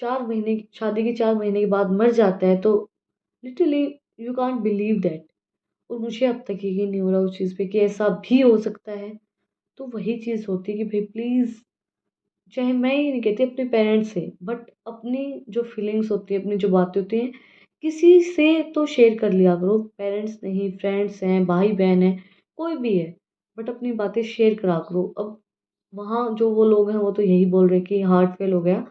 4 महीने शादी के 4 महीने के बाद मर जाता है। तो literally you can't believe that. और मुझे अब तक यकीन नहीं हो रहा उस चीज़ पे कि ऐसा भी हो सकता है। तो वही चीज़ होती है कि भाई प्लीज़, चाहे मैं ये नहीं कहती अपने पेरेंट्स से, बट अपनी जो फीलिंग्स होती है, अपनी जो बातें होती हैं, किसी से तो शेयर कर लिया करो। पेरेंट्स नहीं, फ्रेंड्स हैं, भाई बहन है, कोई भी है, बट अपनी बातें शेयर करा करो। अब वहाँ जो वो लोग हैं वो तो यही बोल रहे हैं कि हार्ट फेल हो गया,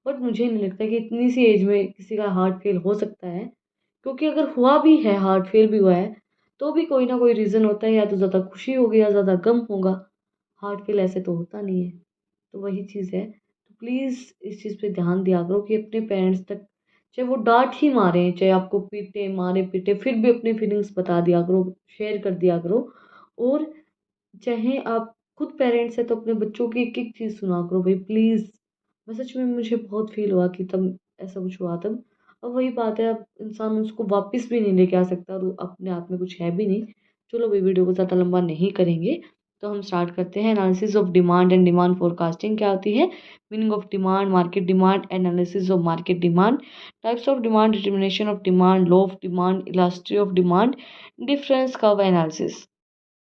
बट मुझे नहीं लगता कि इतनी सी एज में किसी का हार्ट फेल हो सकता है। क्योंकि अगर हुआ भी है, हार्ट फेल भी हुआ है, तो भी कोई ना कोई रीज़न होता है, या तो ज़्यादा खुशी होगी या ज़्यादा गम होगा। हार्ट फेल ऐसे तो होता नहीं है। तो वही चीज़ है। तो प्लीज़ इस चीज़ पे ध्यान दिया करो कि अपने पेरेंट्स तक, चाहे वो डाँट ही मारें, चाहे आपको पीटे, मारे-पीटे, फिर भी अपनी फीलिंग्स बता दिया करो, शेयर कर दिया करो। और चाहे आप खुद पेरेंट्स हैं, तो अपने बच्चों की एक-एक चीज़ सुना करो भई प्लीज़। मैं सच में, मुझे बहुत फ़ील हुआ कि तब ऐसा कुछ हुआ तब। अब वही बात है, अब इंसान उसको वापस भी नहीं लेके आ सकता, और अपने हाथ में कुछ है भी नहीं। चलो अभी वीडियो को ज़्यादा लंबा नहीं करेंगे, तो हम स्टार्ट करते हैं। Analysis of demand and demand forecasting क्या होती है? Meaning of demand, market demand, analysis of market demand, types of demand, determination of demand, law of demand, elasticity of demand, difference curve analysis.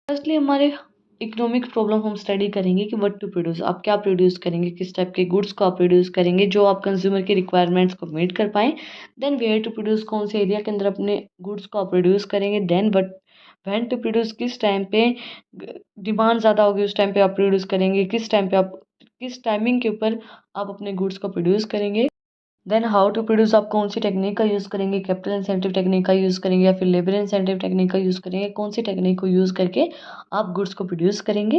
Firstly हमारे economic problem हम study करेंगे कि what to produce, आप क्या produce करेंगे, किस type के goods को आप प्रोड्यूस करेंगे जो आप कंज्यूमर के रिक्वायरमेंट्स को मीट कर पाएँ। देन वेयर टू प्रोड्यूस, कौन से एरिया के अंदर अपने गुड्स को आप प्रोड्यूस करेंगे। Then what when to produce, किस टाइम पे डिमांड ज़्यादा होगी उस टाइम पे आप प्रोड्यूस करेंगे, किस टाइम पे आप किस टाइमिंग के ऊपर आप अपने गुड्स को प्रोड्यूस करेंगे। देन हाउ टू प्रोड्यूस, आप कौन सी टेक्निक का यूज़ करेंगे, कैपिटल इंसेंटिव टेक्निक का यूज़ करेंगे या फिर लेबर इंसेंटिव टेक्निक का यूज़ करेंगे, कौन सी टेक्निक को यूज़ करके आप गुड्स को प्रोड्यूस करेंगे।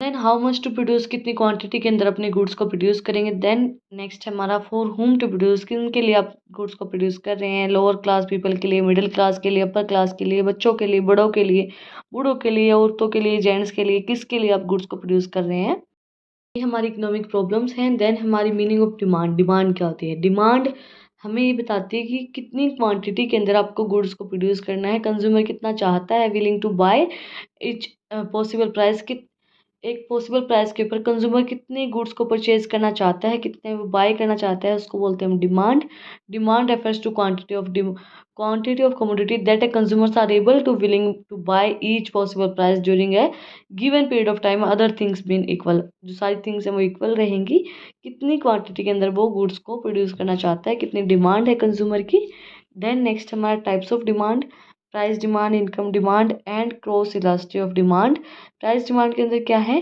Then how much to produce, कितनी क्वांटिटी के अंदर अपने गुड्स को प्रोड्यूस करेंगे। देन नेक्स्ट हमारा फॉर होम टू प्रोड्यूस, किन के लिए आप गुड्स को प्रोड्यूस कर रहे हैं, लोअर क्लास पीपल के लिए, मिडिल क्लास के लिए, अपर क्लास के लिए, बच्चों के लिए, बड़ों के लिए, बूढ़ों के लिए, औरतों के लिए, जेंट्स के लिए, किसके लिए आप गुड्स को प्रोड्यूस कर रहे हैं। ये हमारी इकोनॉमिक प्रॉब्लम्स हैं। देन हमारी मीनिंग ऑफ डिमांड, डिमांड क्या होती है? डिमांड हमें ये बताती है कि कितनी क्वांटिटी के अंदर आपको गुड्स को प्रोड्यूस करना है, कंज्यूमर कितना चाहता है, willing to buy each possible price, कि एक पॉसिबल प्राइस के ऊपर कंज्यूमर कितने गुड्स को परचेज करना चाहता है, कितने वो बाय करना चाहता है, उसको बोलते हैं हम demand. Demand refers to quantity of commodity that a consumers are able to willing to buy each possible price during a given period of time other things been equal. जो सारी थिंग्स हैं वो इक्वल रहेंगी, कितनी quantity के अंदर वो goods को प्रोड्यूस करना चाहता है, कितनी डिमांड है कंज्यूमर की। देन नेक्स्ट हमारा types of demand, price demand, income demand and cross elasticity of demand. Price demand के अंदर क्या है,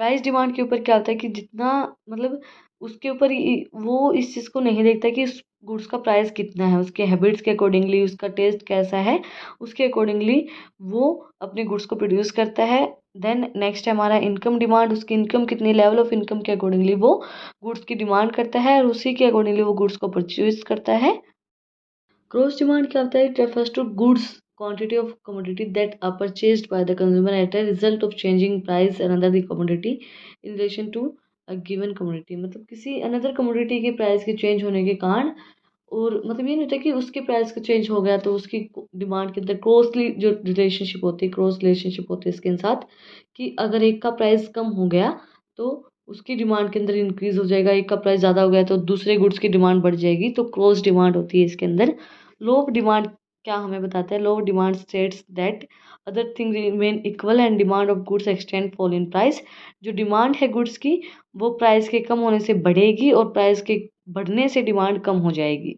प्राइस डिमांड के ऊपर क्या होता है कि जितना मतलब उसके ऊपर वो इस चीज़ को नहीं देखता कि उस गुड्स का प्राइस कितना है, उसके हैबिट्स के अकॉर्डिंगली, उसका टेस्ट कैसा है, उसके अकॉर्डिंगली वो अपने गुड्स को प्रोड्यूस करता है। देन नेक्स्ट है हमारा इनकम डिमांड, उसकी इनकम कितनी, लेवल ऑफ इनकम के अकॉर्डिंगली वो गुड्स की डिमांड करता है और उसी के अकॉर्डिंगली वो गुड्स को परचेज करता है। क्रॉस डिमांड क्या होता है, it refers to goods quantity of commodity that are purchased by the consumer at a result of changing price another the commodity in relation to a given commodity। मतलब किसी another commodity के price के change होने के कारण, और मतलब ये नहीं होता कि उसके प्राइस का चेंज हो गया तो उसकी डिमांड के अंदर क्रॉसली जो रिलेशनशिप होती है, क्रॉस रिलेशनशिप होती है इसके साथ, कि अगर एक का प्राइस कम हो गया तो उसकी डिमांड के अंदर इंक्रीज हो जाएगा, एक का प्राइस ज़्यादा हो गया तो दूसरे गुड्स की डिमांड बढ़ जाएगी, तो क्रॉस डिमांड होती है इसके अंदर। लो ऑफ डिमांड क्या हमें बताता है, law of demand states that other thing remain equal and demand of goods extend fall in price. जो डिमांड है गुड्स की वो प्राइस के कम होने से बढ़ेगी और प्राइस के बढ़ने से डिमांड कम हो जाएगी।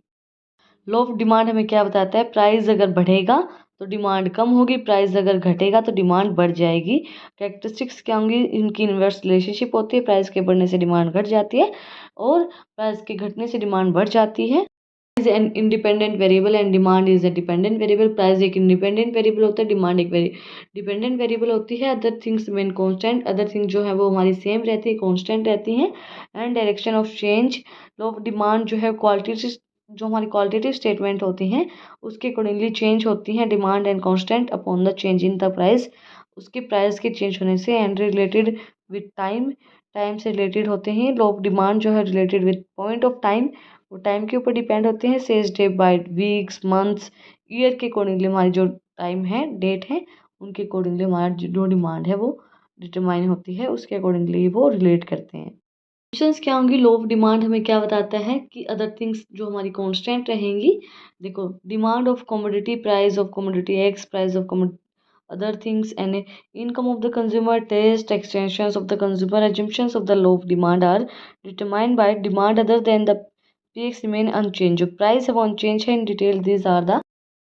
लो ऑफ डिमांड हमें क्या बताता है, प्राइस अगर बढ़ेगा तो डिमांड कम होगी, प्राइस अगर घटेगा तो डिमांड बढ़ जाएगी। कैरेक्टरिस्टिक्स क्या होंगी, इनकी इन्वर्स रिलेशनशिप होती है, प्राइस के बढ़ने से डिमांड घट जाती है और प्राइस के घटने से डिमांड बढ़ जाती है। Is an independent variable and demand is a dependent variable. Price एक इंडिपेंडेंट वेरिएबल होता है, डिमांड एक डिपेंडेंट वेरिएबल होती है। Other things main constant, other thing जो है वो हमारी सेम रहती है, कांस्टेंट रहती हैं। And direction of change, low of demand जो है क्वालिटी, जो हमारी क्वालिटेटिव स्टेटमेंट होती हैं उसके अकॉर्डिंगली चेंज होती हैं। Demand and constant upon the change in the price, उसके प्राइस के चेंज होने से। And related with time, time से रिलेटेड होते हैं। लो ऑफ डिमांड जो है related with point of time, वो टाइम के ऊपर डिपेंड होते हैं। Says day by weeks, months, year के अकॉर्डिंगली हमारी जो टाइम है, डेट है, उनके अकॉर्डिंगली हमारा जो डिमांड है वो डिटरमाइन होती है, उसके अकॉर्डिंगली वो रिलेट करते हैं। कंडीशंस क्या होंगी, लो ऑफ डिमांड हमें क्या बताता है कि अदर थिंग्स जो हमारी कांस्टेंट रहेंगी। देखो, demand of commodity, price of commodity x, price of commodity other things, and income of the consumer, taste, extensions of the consumer, assumptions of the law of demand are determined by demand other than the peaks remain unchanged। जो price है वो unchange है। In detail these are the,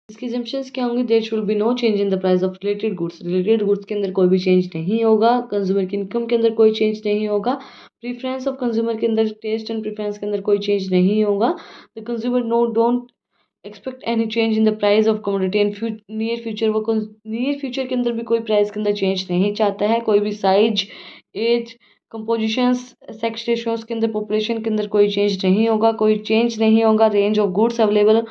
इसकी assumptions क्या होंगी, there should be no change in the price of related goods. Related goods के अंदर कोई भी चेंज नहीं होगा, कंज्यूमर की इनकम के अंदर कोई चेंज नहीं होगा, प्रीफरेंस ऑफ कंज्यूमर के अंदर, टेस्ट एंड प्रीफरेंस के अंदर कोई चेंज नहीं होगा। The consumer no don't expect any change in the price of commodity and near future, वो नियर फ्यूचर के अंदर भी कोई प्राइस के अंदर चेंज नहीं चाहता है। कोई भी size, age, compositions, sex ratios के अंदर, पॉपुलेशन के अंदर कोई चेंज नहीं होगा, कोई चेंज नहीं होगा। रेंज ऑफ गुड्स अवेलेबल,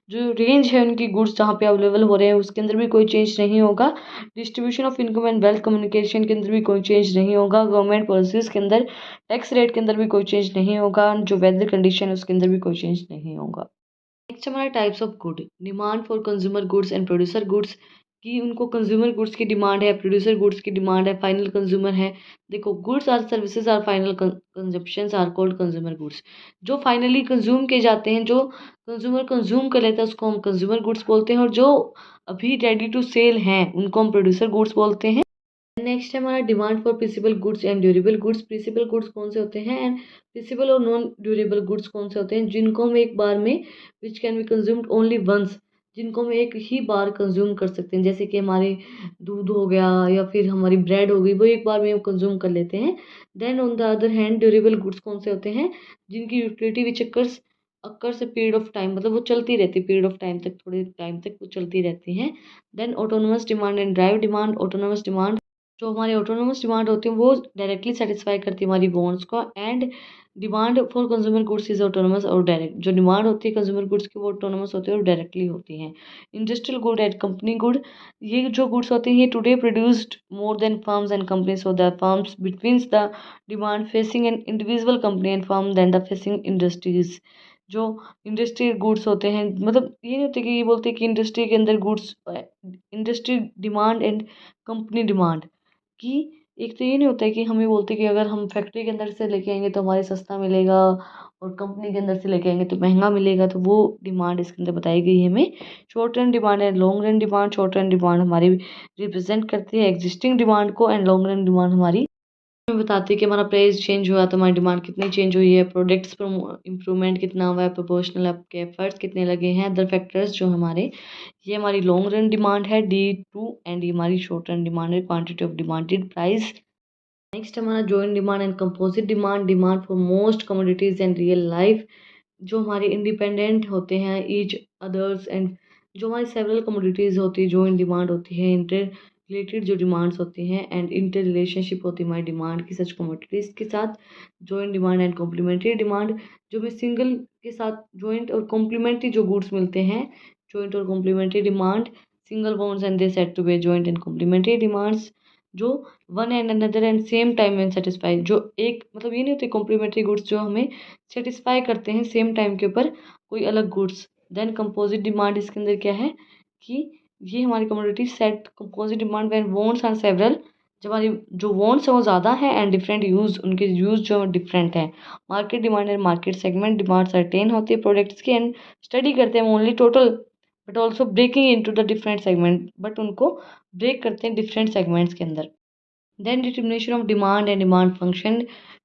जो रेंज है उनकी गुड्स जहाँ पे अवेलेबल हो रहे हैं उसके अंदर भी कोई चेंज नहीं होगा। Distribution of income and wealth communication के अंदर भी कोई चेंज नहीं होगा। गवर्नमेंट पॉलिसीज़ के अंदर, टैक्स रेट के अंदर भी कोई चेंज नहीं होगा। जो वेदर कंडीशन है उसके अंदर भी कोई चेंज नहीं होगा। नेक्स्ट हमारा types of good, demand for consumer goods and producer goods, कि उनको कंज्यूमर गुड्स की डिमांड है, प्रोड्यूसर गुड्स की डिमांड है, फाइनल कंज्यूमर है। देखो, goods are services are final consumptions are called consumer goods. जो फाइनली कंज्यूम किए जाते हैं, जो कंज्यूमर कंज्यूम कर लेता है उसको हम कंज्यूमर गुड्स बोलते हैं, और जो अभी रेडी टू सेल हैं उनको हम प्रोड्यूसर गुड्स बोलते हैं। नेक्स्ट है हमारा demand for perishable goods and durable goods. Perishable goods कौन से होते हैं एंड प्रिसिबल और नॉन ड्यूरेबल गुड्स कौन से होते हैं, जिनको हम एक बार में, which can be consumed only once, जिनको हम एक ही बार कंज्यूम कर सकते हैं। जैसे कि हमारे दूध हो गया या फिर हमारी ब्रेड हो गई, वो एक बार में हम कंज्यूम कर लेते हैं। Then on the other hand durable goods कौन से होते हैं, जिनकी utility which occurs a period of time, मतलब वो चलती रहती है पीरियड ऑफ टाइम तक, थोड़े टाइम तक वो चलती रहती हैं। Then autonomous demand and drive demand. Autonomous demand, जो हमारी ऑटोनोमस डिमांड होती है वो डायरेक्टली सेटिस्फाई करती है हमारी वॉन्ट्स को। And demand for consumer goods is autonomous और डायरेक्ट, जो डिमांड होती है कंज्यूमर गुड्स की वो ऑटोनोमस होती है और डायरेक्टली होती हैं। Industrial good and company good, ये जो गुड्स होती हैं ये today produced more than firms and companies, so the firms betweens the demand facing an individual company and firm than the facing industries. जो इंडस्ट्री गुड्स होते हैं, मतलब ये नहीं होते कि ये बोलते हैं कि इंडस्ट्री के अंदर goods, industry demand and company demand, कि एक तो ये नहीं होता है कि हम ये बोलते हैं कि अगर हम फैक्ट्री के अंदर से लेके आएंगे तो हमारे सस्ता मिलेगा और कंपनी के अंदर से लेके आएंगे तो महंगा मिलेगा, तो वो डिमांड इसके अंदर बताई गई है हमें। Short run demand and long run demand. Short run demand हमारी रिप्रेजेंट करती है एग्जिस्टिंग डिमांड को, एंड लॉन्ग रन डिमांड हमारी हमें बताती है कि हमारा प्राइस चेंज हुआ तो हमारी डिमांड कितनी चेंज हुई है, प्रोडक्ट्स पर इम्प्रूवमेंट कितना हुआ है, प्रोपोर्शनल आपके एफर्ट्स कितने लगे हैं, अदर फैक्टर्स जो हमारे। ये हमारी लॉन्ग रन डिमांड है D2, एंड ये हमारी शॉर्ट रन डिमांड है quantity of demanded price. Next हमारा joint demand and composite demand. Demand for most commodities and real life. जो हमारे इंडिपेंडेंट होते हैं ईच अदर्स, एंड जो हमारी सेवरल कमोडिटीज़ होती है जॉइंट डिमांड होती है, इंटर रिलेटेड जो डिमांड्स होती हैं, एंड इंटर रिलेशनशिप होती है हमारी डिमांड की सच कमोडिटीज़ के साथ। Joint demand and complementary demand. जो भी सिंगल के साथ जॉइंट और कॉम्प्लीमेंट्री जो गुड्स मिलते हैं, जॉइंट और complementary demand. Single bonds and they set to be joint and complementary demands. जो one and another and same time में सेटिस्फाई, जो एक मतलब ये नहीं होती कॉम्प्लीमेंट्री गुड्स जो हमें सेटिस्फाई करते हैं सेम टाइम के ऊपर कोई अलग गुड्स। देन कंपोजिट डिमांड इसके अंदर क्या है कि ये हमारी commodity set composite demand when wants are several. जब हमारी जो वांट्स है वो ज़्यादा है एंड डिफरेंट यूज़, उनके यूज़ जो डिफरेंट है। Market demand and market segment. Demand certain होती है प्रोडक्ट्स की एंड स्टडी करते हैं only total but also breaking into the different segment, but उनको ब्रेक करते हैं डिफरेंट सेगमेंट्स के अंदर। Then determination of demand and demand function.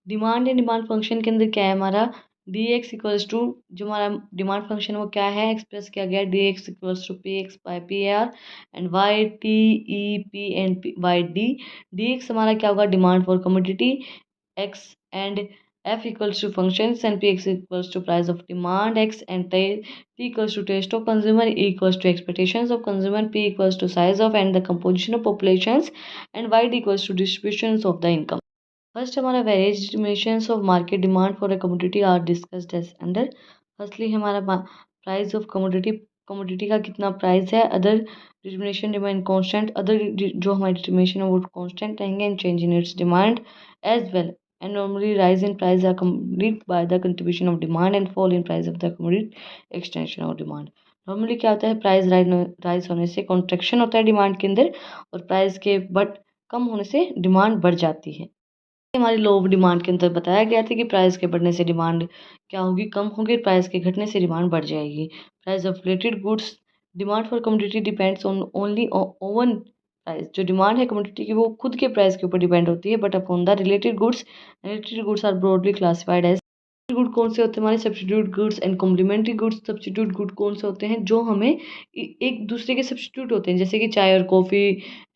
Demand and demand function के अंदर क्या है हमारा डी एक्स इक्वल्स टू, जो हमारा डिमांड फंक्शन वो क्या है एक्सप्रेस किया गया D X equals to P X by P R and Y T E P and Y D. D X हमारा क्या होगा demand for commodity x, and f equals to functions and px equals to price of demand x, and t equals to taste of consumer, e equals to expectations of consumer, p equals to size of and the composition of populations, and y equals to distributions of the income. First हमारा various estimations of market demand for a commodity are discussed as under. Firstly हमारा price of commodity का कितना price है, other determination demand constant, other जो हमारी determination है वो constant रहेंगे, and change in its demand as well, and normally rise in price are accompanied by the contribution of demand and fall in price of the commodity extension of demand. Normally क्या होता है price rise होने से contraction होता है demand के अंदर, और प्राइस के बट कम होने से डिमांड बढ़ जाती है। हमारी लो ऑफ डिमांड के अंदर बताया गया था कि प्राइस के बढ़ने से डिमांड क्या होगी कम होगी, प्राइस के घटने से डिमांड बढ़ जाएगी। Price of related goods. Demand for commodity depends on only oven price. जो डिमांड है कमोडिटी की वो खुद के प्राइस के ऊपर डिपेंड होती है, but upon the related goods. Related goods are broadly classified as good कौन से होते हैं हमारे substitute goods and complementary goods. Substitute good कौन से होते हैं जो हमें एक दूसरे के सब्सटीट्यूट होते हैं, जैसे कि चाय और coffee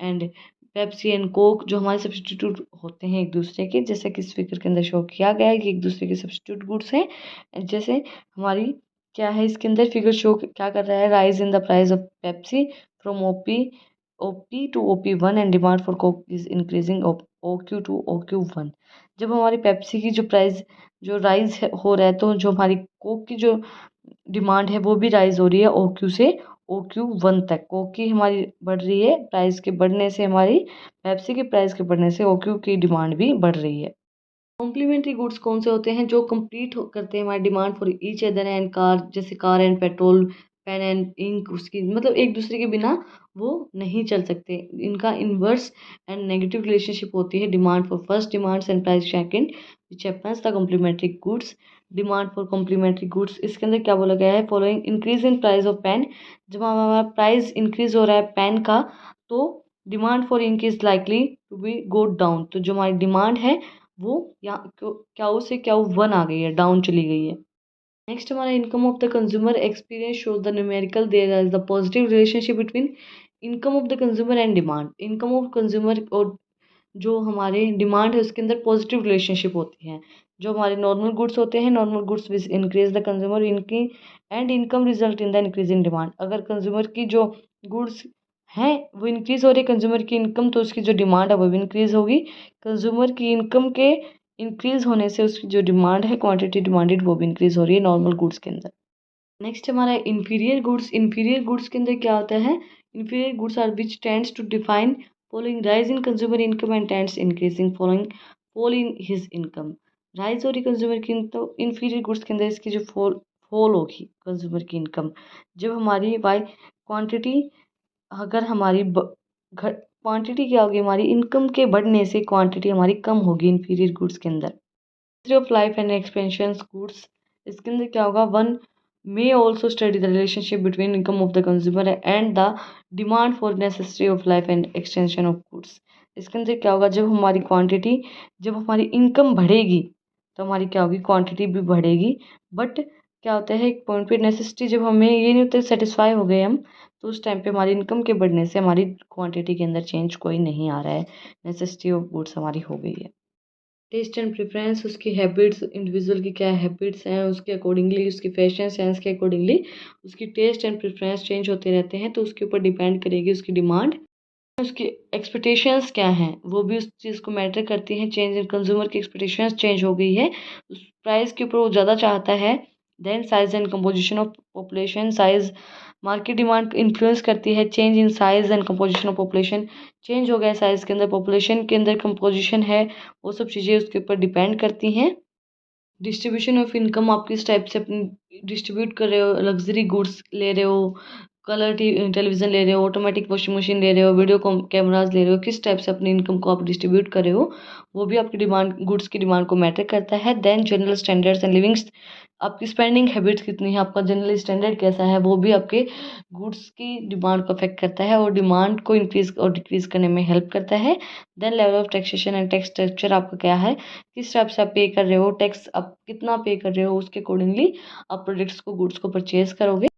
and Pepsi and Coke जो हमारे सब्सटीट्यूट होते हैं एक दूसरे के, जैसे कि इस फिगर के अंदर शो किया गया है कि एक दूसरे के सब्सटीट्यूट गुड्स हैं। जैसे हमारी क्या है इसके अंदर फिगर शो क्या कर रहा है, rise in the price of Pepsi from OP to OP1 and demand for Coke is increasing OQ to OQ1। जब हमारी पेप्सी की जो प्राइस जो राइज हो रहा है तो जो हमारी कोक की जो डिमांड है वो भी राइज हो रही है OQ से OQ1 तक। कोक की हमारी बढ़ रही है, प्राइस के बढ़ने से हमारी पेप्सी के प्राइस के बढ़ने से OQ की डिमांड भी बढ़ रही है। कॉम्प्लीमेंट्री गुड्स कौन से होते हैं जो कंप्लीट करते हैं हमारी demand for each other and car, जैसे car and petrol, pen and ink, उसकी मतलब एक दूसरे के बिना वो नहीं चल सकते। इनका इन्वर्स एंड नेगेटिव रिलेशनशिप होती है demand for first demands and price second which happens the complementary goods. Demand for complementary goods इसके अंदर क्या बोला गया है, following increase in price of pen. जब हमारा प्राइस इंक्रीज हो रहा है पेन का तो demand for ink is likely to be go down. तो जो हमारी डिमांड है वो यहाँ क्याऊ से Q1 आ गई है, डाउन चली गई है। नेक्स्ट हमारा income of the consumer experience shows the numerical there is the positive relationship between income of the consumer and demand. Income of consumer और जो हमारे डिमांड है उसके अंदर पॉजिटिव रिलेशनशिप होती है। जो हमारे नॉर्मल गुड्स होते हैं, normal goods which increase the consumer इनकी and income result in the increase in demand. अगर कंज्यूमर की जो गुड्स हैं वो इंक्रीज हो रही है कंज्यूमर की इनकम, तो उसकी जो डिमांड है वो भी इंक्रीज होगी। कंज्यूमर की इनकम के इंक्रीज होने से उसकी जो डिमांड है क्वांटिटी डिमांडेड वो भी इंक्रीज हो रही है नॉर्मल गुड्स के अंदर। नेक्स्ट हमारा इंफीरियर गुड्स। इंफीरियर गुड्स के अंदर क्या होता है, inferior goods are which tends to define following rise in consumer income and tends increasing following fall in his income. Rise हो रही कंज्यूमर की तो इंफीरियर गुड्स के अंदर इसकी जो फॉल होगी कंज्यूमर की इनकम। जब हमारी बाई क्वांटिटी अगर हमारी क्वांटिटी क्या होगी, हमारी इनकम के बढ़ने से क्वांटिटी हमारी कम होगी इन्फीरियर गुड्स के अंदर। History of life and expansion goods, इसके अंदर क्या होगा, one may also study the relationship between income of the consumer and the demand for necessary of life and extension of goods। इसके अंदर क्या होगा, जब हमारी क्वांटिटी, जब हमारी इनकम बढ़ेगी तो हमारी क्या होगी, क्वांटिटी भी बढ़ेगी। बट क्या होता है, एक पॉइंट पे नेसेसिटी, जब हमें ये नहीं होता सेटिस्फाई हो गए हम, तो उस टाइम पे हमारी इनकम के बढ़ने से हमारी क्वांटिटी के अंदर चेंज कोई नहीं आ रहा है, नेसेसिटी ऑफ गुड्स हमारी हो गई है। टेस्ट एंड प्रेफरेंस, उसकी हैबिट्स, इंडिविजुअल की क्या हैबिट्स हैं, उसके अकॉर्डिंगली, उसकी फैशन सेंस के अकॉर्डिंगली उसकी टेस्ट एंड प्रेफरेंस चेंज होते रहते हैं, तो उसके ऊपर डिपेंड करेगी उसकी डिमांड। उसकी एक्सपेक्टेशंस क्या हैं, वो भी उस चीज़ को मैटर करती हैं। चेंज इन कंज्यूमर की एक्सपेक्टेशंस चेंज हो गई है, उस प्राइस के ऊपर वो ज़्यादा चाहता है। Then size and composition of population, size market demand influence करती है। Change in size and composition of population, change हो गया साइज के अंदर, पॉपुलेशन के अंदर कंपोजिशन है, वो सब चीज़ें उसके ऊपर डिपेंड करती हैं। डिस्ट्रीब्यूशन ऑफ इनकम, आप किस टाइप से अपनी डिस्ट्रीब्यूट कर रहे हो, लग्जरी गुड्स ले रहे हो, कलर टेलीविज़न ले रहे हो, ऑटोमेटिक वॉशिंग मशीन ले रहे हो, वीडियो कैमराज ले रहे हो, किस टाइप से अपनी इनकम को आप डिस्ट्रीब्यूट कर रहे हो, वो भी आपकी डिमांड, गुड्स की डिमांड को मैटर करता है। Then general standards and livings, आपकी स्पेंडिंग हैबिट्स कितनी है, आपका जनरल स्टैंडर्ड कैसा है, वो भी आपके गुड्स की डिमांड को अफेक्ट करता है और डिमांड को इंक्रीज और डिक्रीज करने में हेल्प करता है। Then level of taxation and tax structure आपका क्या है, किस टाइप से आप पे कर रहे हो, टैक्स आप कितना पे कर रहे हो, उसके अकॉर्डिंगली आप प्रोडक्ट्स को, गुड्स को परचेज करोगे।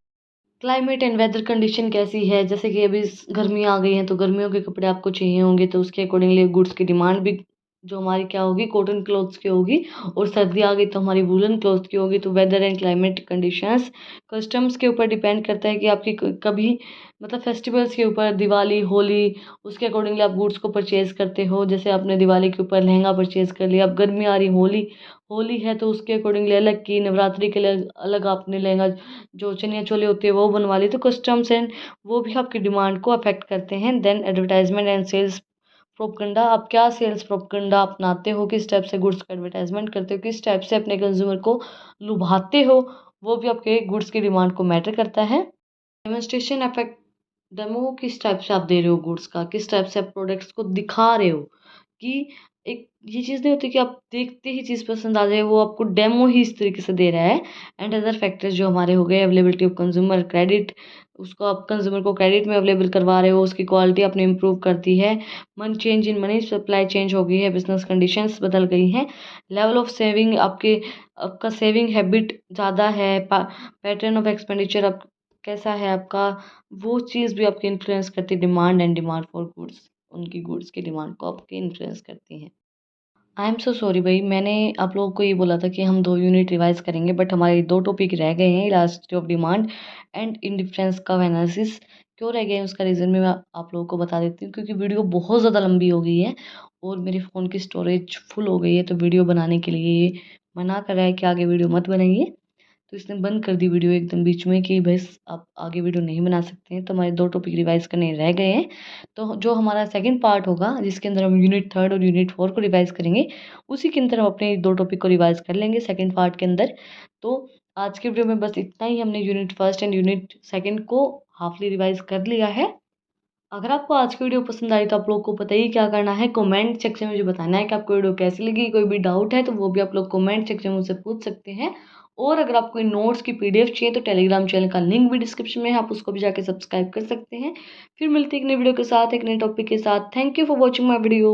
क्लाइमेट एंड वेदर कंडीशन कैसी है, जैसे कि अभी गर्मियाँ आ गई हैं तो गर्मियों के कपड़े आपको चाहिए होंगे, तो उसके अकॉर्डिंगली गुड्स की डिमांड भी जो हमारी क्या होगी, कॉटन क्लॉथ्स की होगी। और सर्दी आ गई तो हमारी वूलन क्लॉथ की होगी। तो weather and climate conditions customs के ऊपर डिपेंड करता है कि आपकी कभी मतलब फेस्टिवल्स के ऊपर, दिवाली, होली, उसके अकॉर्डिंगली आप गुड्स को परचेज़ करते हो। जैसे आपने दिवाली के ऊपर लहंगा परचेज़ कर लिया, अब गर्मी आ रही, होली होली है तो उसके अकॉर्डिंगली अलग की, नवरात्रि के लिए अलग आपने लहंगा, जो चनिया चोली होती है वो बनवा ली। तो कस्टम्स एंड वो भी आपकी डिमांड को अफेक्ट करते हैं। Then advertisement and sales propaganda, आप क्या सेल्स प्रोपगंडा अपनाते हो, किस टाइप से गुड्स का एडवर्टाइजमेंट करते हो, किस टाइप से अपने कंज्यूमर को लुभाते हो, वो भी आपके गुड्स की डिमांड को मैटर करता है। डेमोन्स्ट्रेशन इफेक्ट, डेमो किस टाइप से आप दे रहे हो गुड्स का, किस टाइप से आप प्रोडक्ट्स को दिखा रहे हो, कि एक ये चीज़ नहीं होती कि आप देखते ही चीज़ पसंद आ जाए, वो आपको डेमो ही इस तरीके से दे रहा है। एंड अदर फैक्टर्स जो हमारे हो गए, अवेलेबिलिटी ऑफ कंज्यूमर क्रेडिट, उसको आप कंज्यूमर को क्रेडिट में अवेलेबल करवा रहे हो, उसकी क्वालिटी आपने इम्प्रूव करती है। मन change in money supply change हो गई है, बिजनेस कंडीशंस बदल गई हैं। लेवल ऑफ सेविंग, आपका सेविंग हैबिट ज़्यादा है। पैटर्न ऑफ एक्सपेंडिचर आप कैसा है आपका, वो चीज़ भी आपकी इन्फ्लुएंस करती है। Demand and demand for goods, उनकी गुड्स की डिमांड को आपकी इन्फ्लुएंस करती हैं। आई एम सो सॉरी भाई, मैंने आप लोगों को ये बोला था कि हम 2 यूनिट रिवाइज़ करेंगे, बट हमारे 2 टॉपिक रह गए हैं, elasticity of demand and indifference का एनालिसिस। क्यों रह गए हैं उसका रीज़न मैं आप लोगों को बता देती हूँ, क्योंकि वीडियो बहुत ज़्यादा लंबी हो गई है और मेरे फ़ोन की स्टोरेज फुल हो गई है, तो वीडियो बनाने के लिए ये मना कर रहा है कि आगे वीडियो मत बनाइए। तो इसने बंद कर दी वीडियो एकदम बीच में कि बस आप आगे वीडियो नहीं बना सकते हैं। तो हमारे 2 टॉपिक रिवाइज़ करने रह गए हैं। तो जो हमारा सेकंड पार्ट होगा, जिसके अंदर हम यूनिट 3 और यूनिट 4 को रिवाइज़ करेंगे, उसी के अंदर हम अपने 2 टॉपिक को रिवाइज़ कर लेंगे सेकंड पार्ट के अंदर। तो आज के वीडियो में बस इतना ही, हमने यूनिट 1 एंड यूनिट 2 को हाफली रिवाइज़ कर लिया है। अगर आपको आज की वीडियो पसंद आई तो आप लोग को पता ही क्या करना है, कमेंट सेक्शन में मुझे बताना है कि आपको वीडियो कैसी लगी। कोई भी डाउट है तो वो भी आप लोग कमेंट सेक्शन में मुझसे पूछ सकते हैं। और अगर आपको इन नोट्स की पीडीएफ चाहिए तो टेलीग्राम चैनल का लिंक भी डिस्क्रिप्शन में है, आप उसको भी जाके सब्सक्राइब कर सकते हैं। फिर मिलते हैं एक नई वीडियो के साथ, एक नए टॉपिक के साथ। Thank you for watching my video.